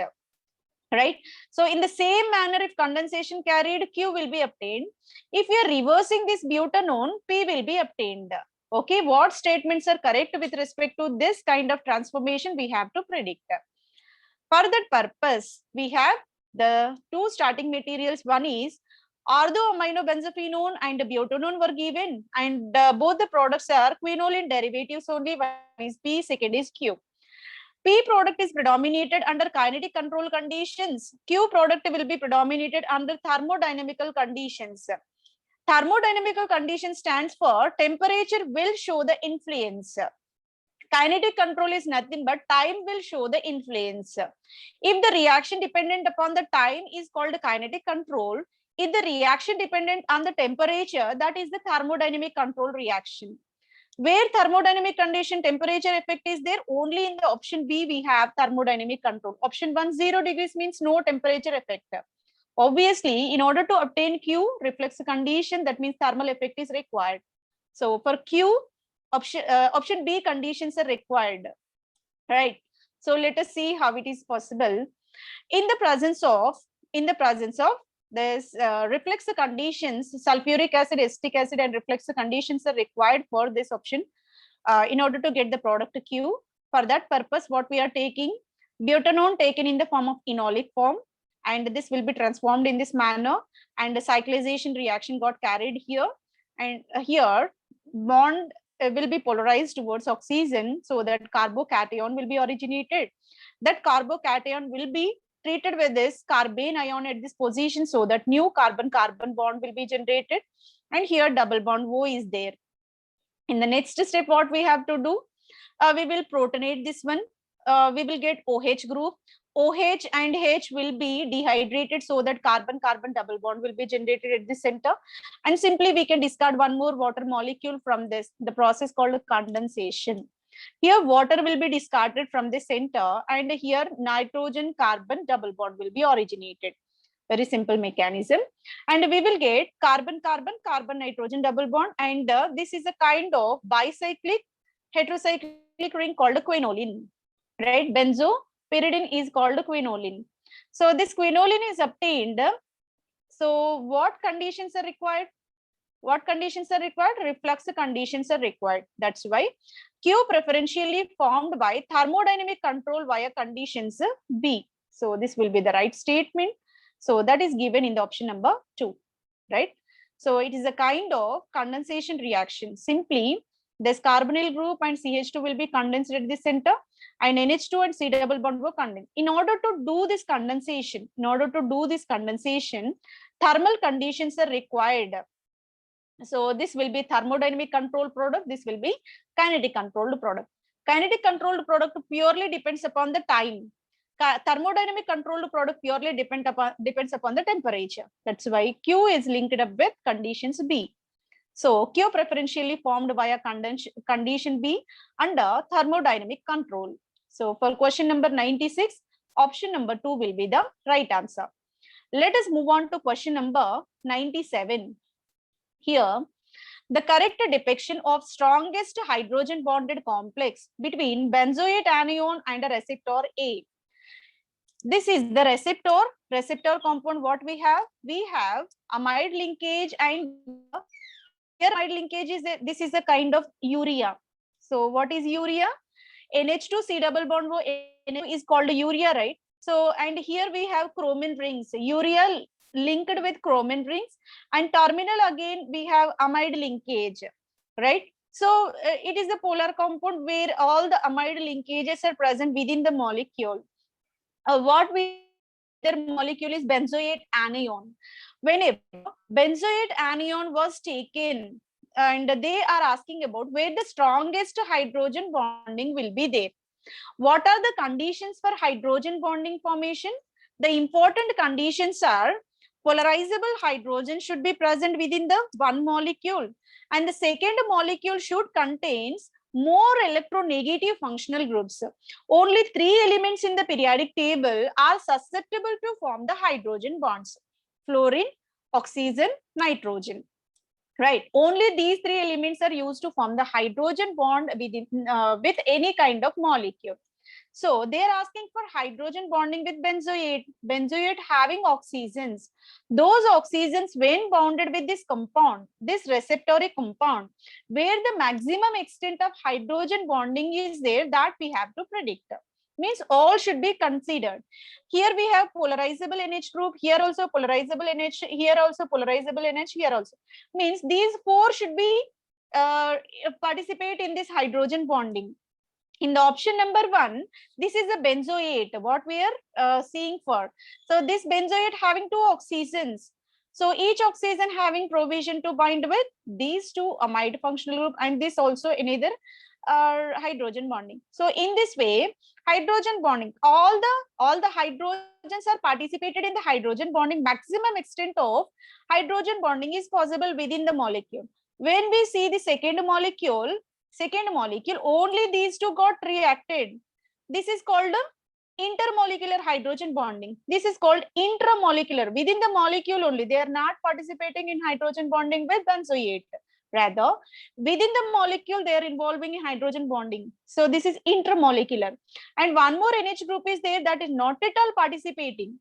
right? So in the same manner, if condensation carried, Q will be obtained. If we are reversing this butanone, P will be obtained. Okay, what statements are correct with respect to this kind of transformation, we have to predict. For that purpose, we have the 2 starting materials. One is orthoaminobenzophenone and butanone were given, and both the products are quinoline derivatives only. One is P, second is Q. P product is predominated under kinetic control conditions. Q product will be predominated under thermodynamical conditions. Thermodynamical condition stands for temperature will show the influence. Kinetic control is nothing but time will show the influence. If the reaction dependent upon the time is called kinetic control, if the reaction dependent on the temperature, that is the thermodynamic control reaction. Where thermodynamic condition temperature effect is there, only in the option B we have thermodynamic control. Option 1, 0 degrees means no temperature effect. Obviously, in order to obtain Q, reflex condition, that means thermal effect is required. So for Q, option B conditions are required, right? So let us see how it is possible. In the presence of this reflex conditions, sulfuric acid, acetic acid, and reflex conditions are required for this option in order to get the product Q. For that purpose, what we are taking, butanone taken in the form of enolic form, and this will be transformed in this manner, and the cyclization reaction got carried here, and here bond will be polarized towards oxygen, so that carbocation will be originated. That carbocation will be treated with this carbene ion at this position, so that new carbon-carbon bond will be generated, and here double bond O is there. In the next step, what we have to do, we will protonate this one. We will get OH group. OH and H will be dehydrated, so that carbon-carbon double bond will be generated at the center. And simply we can discard one more water molecule from this, the process called condensation. Here water will be discarded from the center, and here nitrogen carbon double bond will be originated. Very simple mechanism. And we will get carbon-carbon, carbon-nitrogen double bond, and this is a kind of bicyclic heterocyclic ring called quinoline, right? Benzopyridine is called quinoline. So this quinoline is obtained. So what conditions are required? What conditions are required? Reflux conditions are required. That's why Q preferentially formed by thermodynamic control via conditions B. So this will be the right statement. So that is given in the option number 2, right? So it is a kind of condensation reaction. Simply this carbonyl group and CH2 will be condensed at the center, and NH2 and C double bond will condense. In order to do this condensation, thermal conditions are required. So this will be thermodynamic control product. This will be kinetic controlled product. Kinetic controlled product purely depends upon the time. Thermodynamic controlled product purely depends upon the temperature. That's why Q is linked up with conditions B. So Q preferentially formed via condition B under thermodynamic control. So for question number 96, option number 2 will be the right answer. Let us move on to question number 97. Here, the correct depiction of strongest hydrogen bonded complex between benzoate anion and a receptor A. This is the receptor compound. What we have amide linkage, and here amide linkage is this is a kind of urea. So what is urea? NH2 C double bond is called urea, right? So and here we have chromin rings, urea linked with chromin rings, and terminal again we have amide linkage, right? So it is a polar compound where all the amide linkages are present within the molecule. Their molecule is benzoate anion. Whenever benzoate anion was taken, and they are asking about where the strongest hydrogen bonding will be there. What are the conditions for hydrogen bonding formation? The important conditions are polarizable hydrogen should be present within the one molecule, and the second molecule should contains more electronegative functional groups. Only 3 elements in the periodic table are susceptible to form the hydrogen bonds: fluorine, oxygen, nitrogen. Right, only these 3 elements are used to form the hydrogen bond within, with any kind of molecule. So they are asking for hydrogen bonding with benzoate having oxygens. Those oxygens, when bonded with this compound, this receptoric compound, where the maximum extent of hydrogen bonding is there, that we have to predict. Means all should be considered. Here we have polarizable NH group, here also polarizable NH, here also polarizable NH, here also. Means these 4 should be participate in this hydrogen bonding. In the option number 1, this is a benzoate, what we are seeing for. So this benzoate having 2 oxygens. So each oxygen having provision to bind with these 2 amide functional group, and this also another hydrogen bonding. So in this way, hydrogen bonding, all the hydrogens are participated in the hydrogen bonding. Maximum extent of hydrogen bonding is possible within the molecule. When we see the second molecule, only these 2 got reacted. This is called intermolecular hydrogen bonding. This is called intramolecular. Within the molecule only, they are not participating in hydrogen bonding with benzoate, Rather, within the molecule, they are involving in hydrogen bonding. So this is intermolecular. And one more NH group is there that is not at all participating.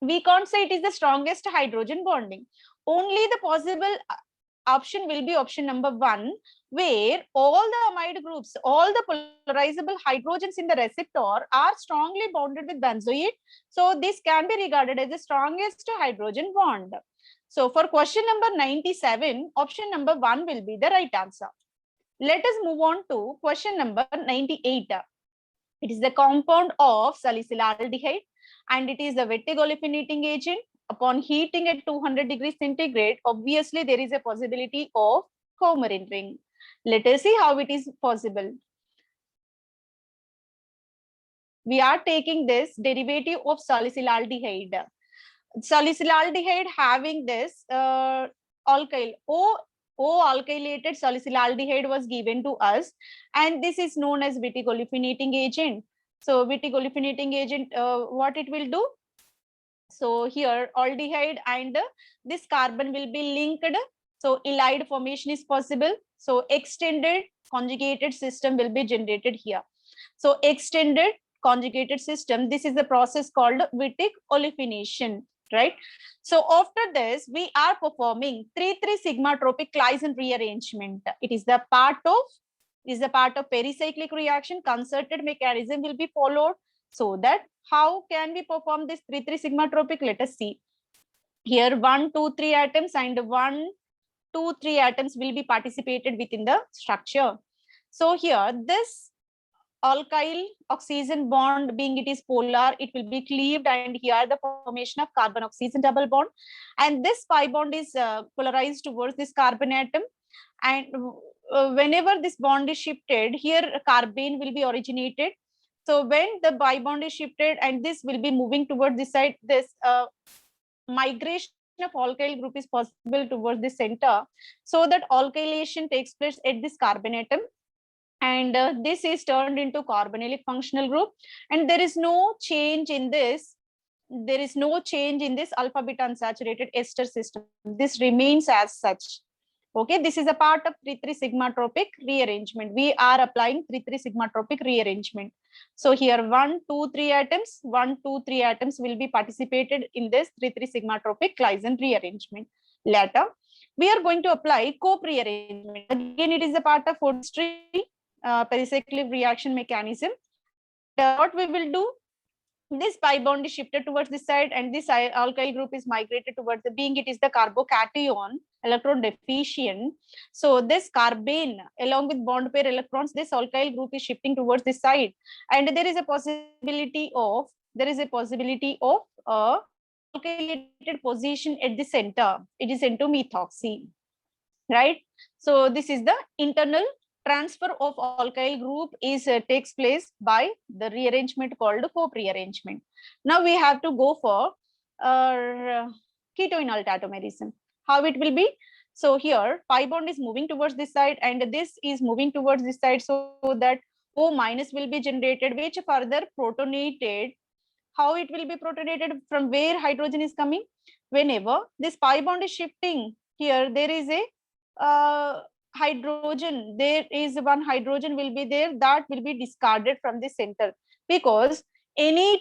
We can't say it is the strongest hydrogen bonding. Only the possible option will be option number 1, where all the amide groups, all the polarizable hydrogens in the receptor are strongly bonded with benzoate. So this can be regarded as the strongest hydrogen bond. So for question number 97, option number 1 will be the right answer. Let us move on to question number 98. It is the compound of salicylaldehyde and it is the Wettig olefinating agent. Upon heating at 200 degrees centigrade, obviously there is a possibility of coumarin ring. Let us see how it is possible. We are taking this derivative of salicylaldehyde. Salicylaldehyde having this alkyl O alkylated salicylaldehyde was given to us, and this is known as Wettig olefinating agent. So Wettig olefinating agent, what it will do? So here aldehyde and this carbon will be linked. So ylide formation is possible. So extended conjugated system will be generated here. So extended conjugated system, this is the process called Wettig olefination, right? So after this, we are performing 3,3 sigma tropic Claisen rearrangement. It is the part of pericyclic reaction. Concerted mechanism will be followed, so that how can we perform this 3,3 sigma tropic? Let us see. Here 1, 2, 3 atoms and 1, 2, 3 atoms will be participated within the structure. So here this alkyl oxygen bond, being it is polar, it will be cleaved, and here the formation of carbon oxygen double bond, and this pi bond is polarized towards this carbon atom, and whenever this bond is shifted, here carbene will be originated. So when the pi bond is shifted and this will be moving towards this side, this migration of alkyl group is possible towards the center, so that alkylation takes place at this carbon atom, and this is turned into carbonylic functional group, and there is no change in this. There is no change in this alpha beta unsaturated ester system. This remains as such. Okay, this is a part of 3,3 sigma tropic rearrangement. We are applying 3,3 sigma tropic rearrangement. So here 1, 2, 3 atoms, 1, 2, 3 atoms will be participated in this 3,3 sigma tropic Claisen rearrangement. Later, we are going to apply Cope rearrangement. Again, it is a part of chemistry, pericyclic reaction mechanism. What we will do, this pi bond is shifted towards this side, and this alkyl group is migrated towards the, being it is the carbocation, electron deficient. So this carbene along with bond pair electrons, this alkyl group is shifting towards this side, and there is a possibility of alkylated position at the center. It is into methoxy, right? So this is the internal transfer of alkyl group is takes place by the rearrangement called Cope rearrangement. Now we have to go for keto-enol tautomerism. How it will be? So here pi bond is moving towards this side and this is moving towards this side, so that O minus will be generated, which further protonated. How it will be protonated? From where hydrogen is coming? Whenever this pi bond is shifting, here there is a hydrogen, there is one hydrogen will be there, that will be discarded from the center, because at any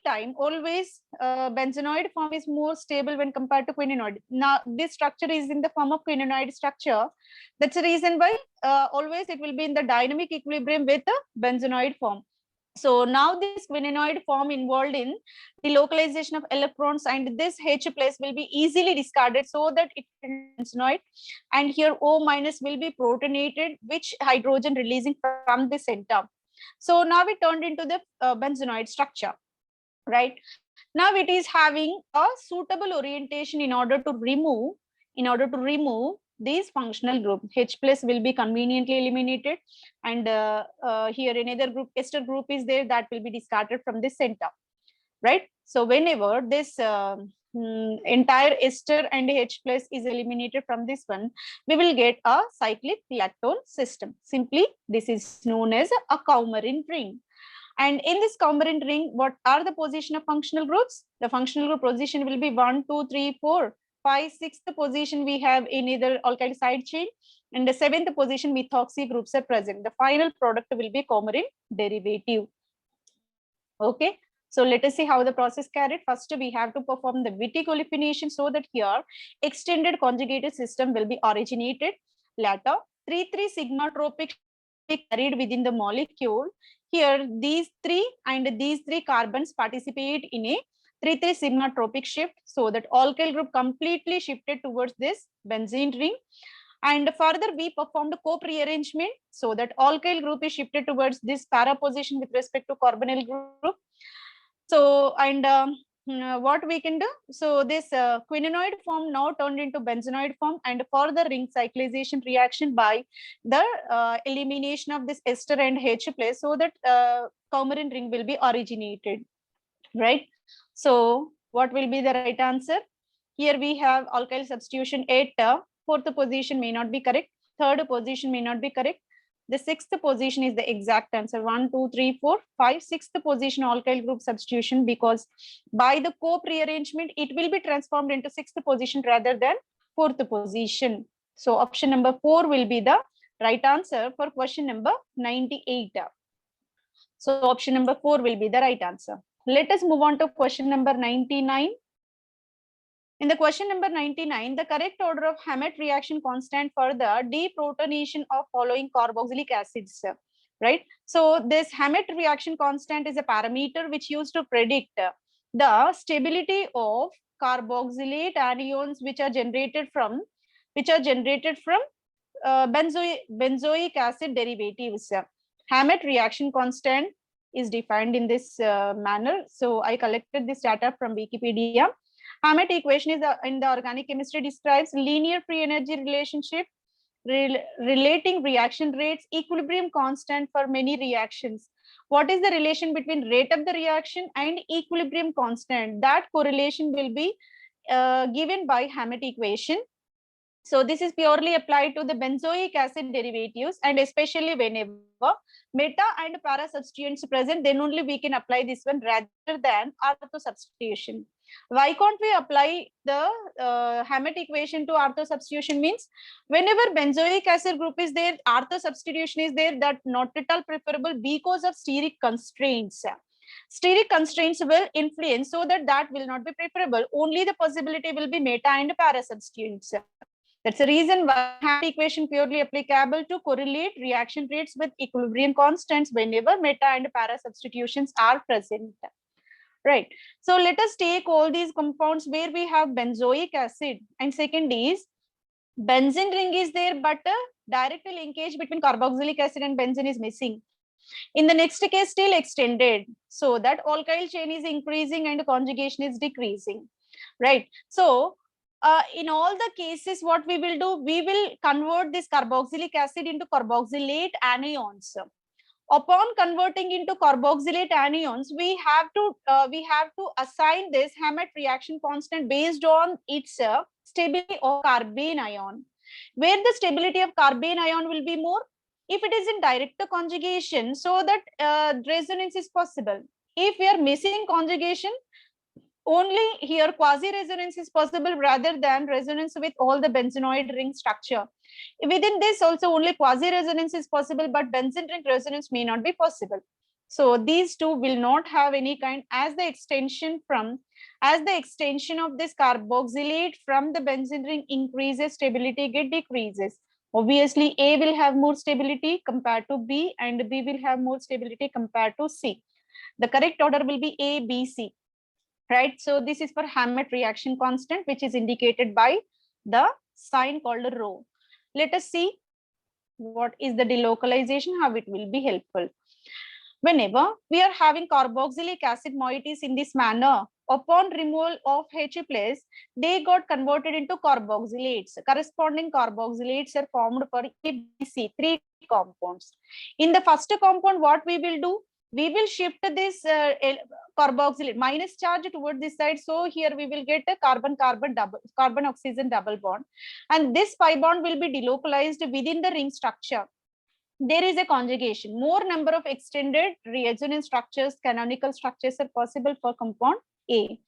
time always benzenoid form is more stable when compared to quinoid. Now this structure is in the form of quinoid structure. That's the reason why always it will be in the dynamic equilibrium with the benzenoid form. So now this quinoid form involved in the localization of electrons, and this H plus will be easily discarded, so that it is benzenoid, and here O minus will be protonated, which hydrogen releasing from the center. So now we turned into the benzenoid structure, right? Now it is having a suitable orientation in order to remove these functional group. H plus will be conveniently eliminated, and here another group, ester group is there, that will be discarded from this center, right? So whenever this entire ester and H plus is eliminated from this one, we will get a cyclic lactone system. Simply, this is known as a coumarin ring. And in this coumarin ring, what are the position of functional groups? The functional group position will be 1, 2, 3, 4. sixth position we have in either alkyl side chain, and the 7th position methoxy groups are present. The final product will be coumarin derivative. Okay, so let us see how the process carried. First, we have to perform the Wittig olefination so that here extended conjugated system will be originated. Later, 3,3 sigma tropic carried within the molecule. Here, these three carbons participate in a 3,3 sigma tropic shift, so that alkyl group completely shifted towards this benzene ring. And further, we performed co-prearrangement so that alkyl group is shifted towards this para position with respect to carbonyl group. So, and what we can do? So, this quinonoid form now turned into benzenoid form, and further ring cyclization reaction by the elimination of this ester and H place, so that coumarin ring will be originated, right? So, what will be the right answer? Here we have alkyl substitution 8. Fourth position may not be correct. Third position may not be correct. The sixth position is the exact answer. 1, 2, 3, 4, 5. Sixth position alkyl group substitution, because by the co-prearrangement, it will be transformed into sixth position rather than fourth position. So option number 4 will be the right answer for question number 98. So option number 4 will be the right answer. Let us move on to question number 99. In the question number 99, the correct order of Hammett reaction constant for the deprotonation of following carboxylic acids, right? So this Hammett reaction constant is a parameter which used to predict the stability of carboxylate anions which are generated from benzoic acid derivatives. Hammett reaction constant is defined in this manner. So I collected this data from Wikipedia. Hammett equation is in the organic chemistry describes linear free energy relationship relating reaction rates, equilibrium constant for many reactions. What is the relation between rate of the reaction and equilibrium constant? That correlation will be given by Hammett equation. So this is purely applied to the benzoic acid derivatives, and especially whenever meta and para substituents present, then only we can apply this one rather than ortho substitution. Why can't we apply the Hammett equation to ortho substitution? Means whenever benzoic acid group is there, ortho substitution is there, that not at all preferable because of steric constraints. Steric constraints will influence, so that will not be preferable. Only the possibility will be meta and para substituents. That's the reason why Hammett equation purely applicable to correlate reaction rates with equilibrium constants whenever meta and para substitutions are present. Right. So let us take all these compounds where we have benzoic acid, and second is benzene ring is there, but a direct linkage between carboxylic acid and benzene is missing. In the next case, still extended, so that alkyl chain is increasing and conjugation is decreasing. Right. So in all the cases, what we will do, we will convert this carboxylic acid into carboxylate anions. Upon converting into carboxylate anions, we have to assign this Hammett reaction constant based on its stability of carbene ion. Where the stability of carbene ion will be more? If it is in direct conjugation, so that resonance is possible. If we are missing conjugation, only here quasi-resonance is possible rather than resonance with all the benzenoid ring structure. Within this also only quasi-resonance is possible, but benzene ring resonance may not be possible. So these two will not have any kind, as the extension of this carboxylate from the benzene ring increases, stability get decreases. Obviously, A will have more stability compared to B, and B will have more stability compared to C. The correct order will be A, B, C. Right. So this is for Hammett reaction constant, which is indicated by the sign called rho. Let us see what is the delocalization, how it will be helpful. Whenever we are having carboxylic acid moieties in this manner, upon removal of H place, they got converted into carboxylates. Corresponding carboxylates are formed for ABC, 3 compounds. In the first compound, what we will do? We will shift this carboxylate minus charge toward this side. So here we will get a carbon oxygen double bond, and this pi bond will be delocalized within the ring structure. There is a conjugation. More number of extended resonance structures, canonical structures are possible for compound A.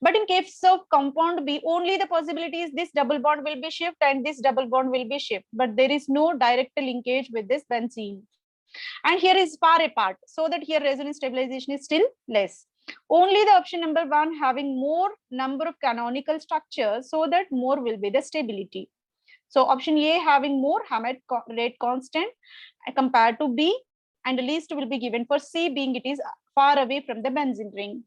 But in case of compound B, only the possibility is this double bond will be shift and this double bond will be shift, but there is no direct linkage with this benzene. And here is far apart, so that here resonance stabilization is still less. Only the option number 1 having more number of canonical structures, so that more will be the stability. So option A having more Hammett rate constant compared to B, and the least will be given for C, being it is far away from the benzene ring.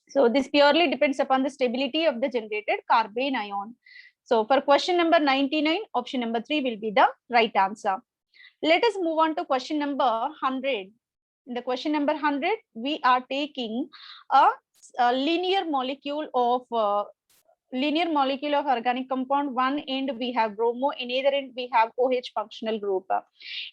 So this purely depends upon the stability of the generated carbene ion. So for question number 99, option number 3 will be the right answer. Let us move on to question number 100. In the question number 100, we are taking a linear molecule of organic compound. One end we have bromo, in either end we have OH functional group.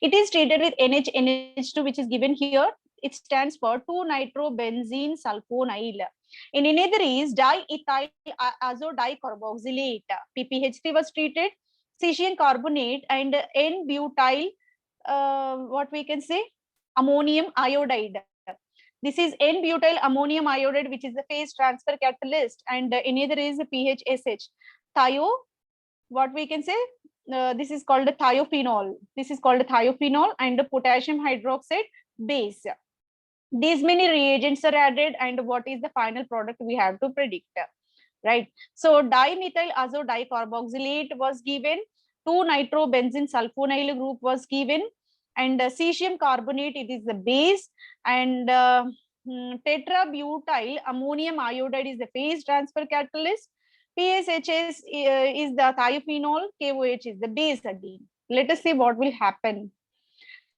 It is treated with NH2, which is given here. It stands for 2-nitrobenzene sulfonyl. In another is diethyl azodicarboxylate. PPH3 was treated, cesium carbonate and N-butyl, what we can say, ammonium iodide. This is N-butyl ammonium iodide, which is the phase transfer catalyst, and another is PHSH. What we can say, this is called the thiophenol. This is called the thiophenol and the potassium hydroxide base. These many reagents are added, and what is the final product we have to predict, right? So dimethyl azodicarboxylate was given, 2-nitrobenzene sulfonyl group was given, and cesium carbonate, it is the base, and tetrabutyl ammonium iodide is the phase transfer catalyst. PSHS is the thiophenol, KOH is the base again. Let us see what will happen.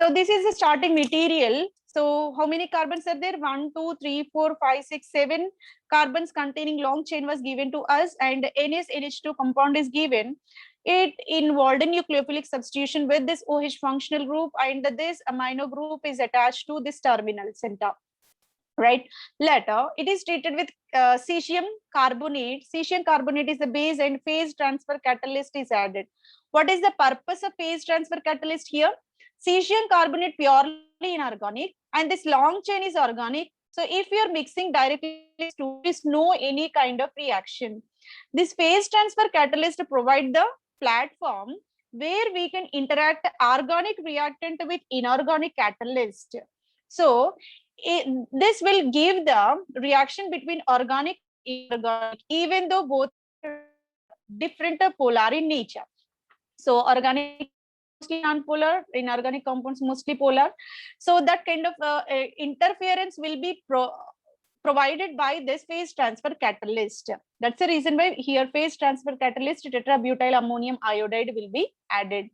So this is the starting material. So how many carbons are there? 1, 2, 3, 4, 5, 6, 7 carbons containing long chain was given to us, and NH2 compound is given. It involved in nucleophilic substitution with this OH functional group, and this amino group is attached to this terminal center. Right. Later, it is treated with cesium carbonate. Cesium carbonate is the base, and phase transfer catalyst is added. What is the purpose of phase transfer catalyst here? Cesium carbonate purely inorganic, and this long chain is organic. So if you are mixing directly, there is no any kind of reaction. This phase transfer catalyst provide the platform where we can interact organic reactant with inorganic catalyst. So this will give the reaction between organic and inorganic, even though both are different polar in nature. So organic mostly non-polar, inorganic compounds mostly polar. So that kind of interference will be provided by this phase transfer catalyst. That's the reason why here phase transfer catalyst tetrabutyl ammonium iodide will be added.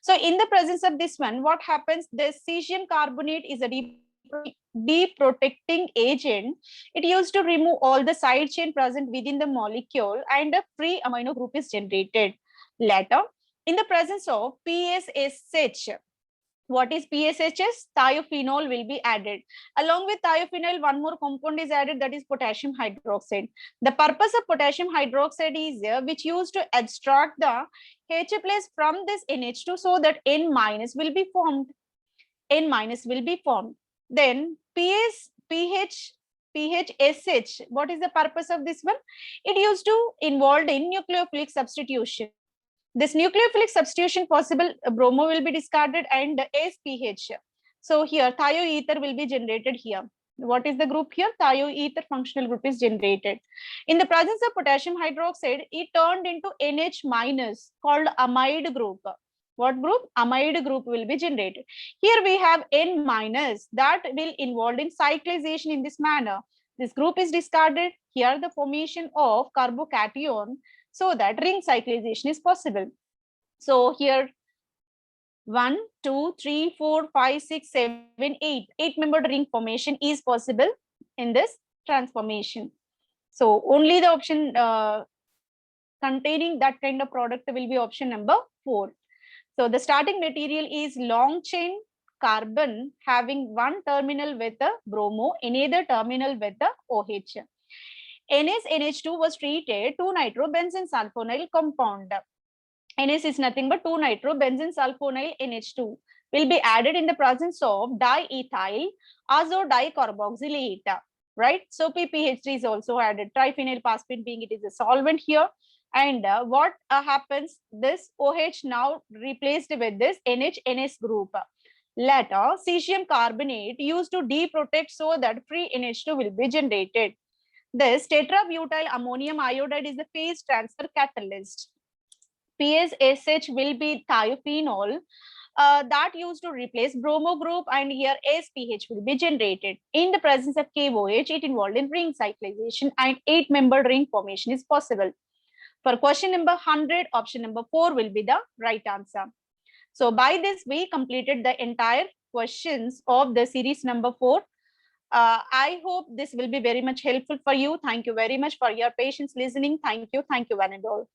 So in the presence of this one, what happens? The cesium carbonate is a deprotecting agent. It used to remove all the side chain present within the molecule, and a free amino group is generated. Later, in the presence of PSSH, what is PSHS? Thiophenol will be added. Along with thiophenol, one more compound is added, that is potassium hydroxide. The purpose of potassium hydroxide is which used to extract the H plus from this NH2, so that N minus will be formed. N minus will be formed. Then PHSH, what is the purpose of this one? It used to involved in nucleophilic substitution. This nucleophilic substitution possible, bromo will be discarded and SPH. So here thioether will be generated here. What is the group here? Thioether functional group is generated. In the presence of potassium hydroxide, it turned into NH minus called amide group. What group? Amide group will be generated. Here we have N minus that will involved in cyclization in this manner. This group is discarded. Here the formation of carbocation, so that ring cyclization is possible. So here 1, 2, 3, 4, 5, 6, 7, 8. 8-membered ring formation is possible in this transformation. So only the option containing that kind of product will be option number 4. So the starting material is long chain carbon having one terminal with the bromo, another terminal with the OH. NH2 was treated 2-nitrobenzene sulfonyl compound. NS is nothing but 2-nitrobenzene sulfonyl NH2 will be added in the presence of diethyl azodicarboxylate. right? So PPH3 is also added. Triphenyl phosphine being it is a solvent here. And what happens, this OH now replaced with this NH-NS group. Later, cesium carbonate used to deprotect so that free NH2 will be generated. This tetrabutyl ammonium iodide is the phase transfer catalyst. PSSH will be thiophenol that used to replace bromo group, and here SPH will be generated. In the presence of KOH, it involved in ring cyclization and 8-membered ring formation is possible. For question number 100, option number 4 will be the right answer. So by this, we completed the entire questions of the series number 4. I hope this will be very much helpful for you. Thank you very much for your patience listening. Thank you. Thank you, one and all.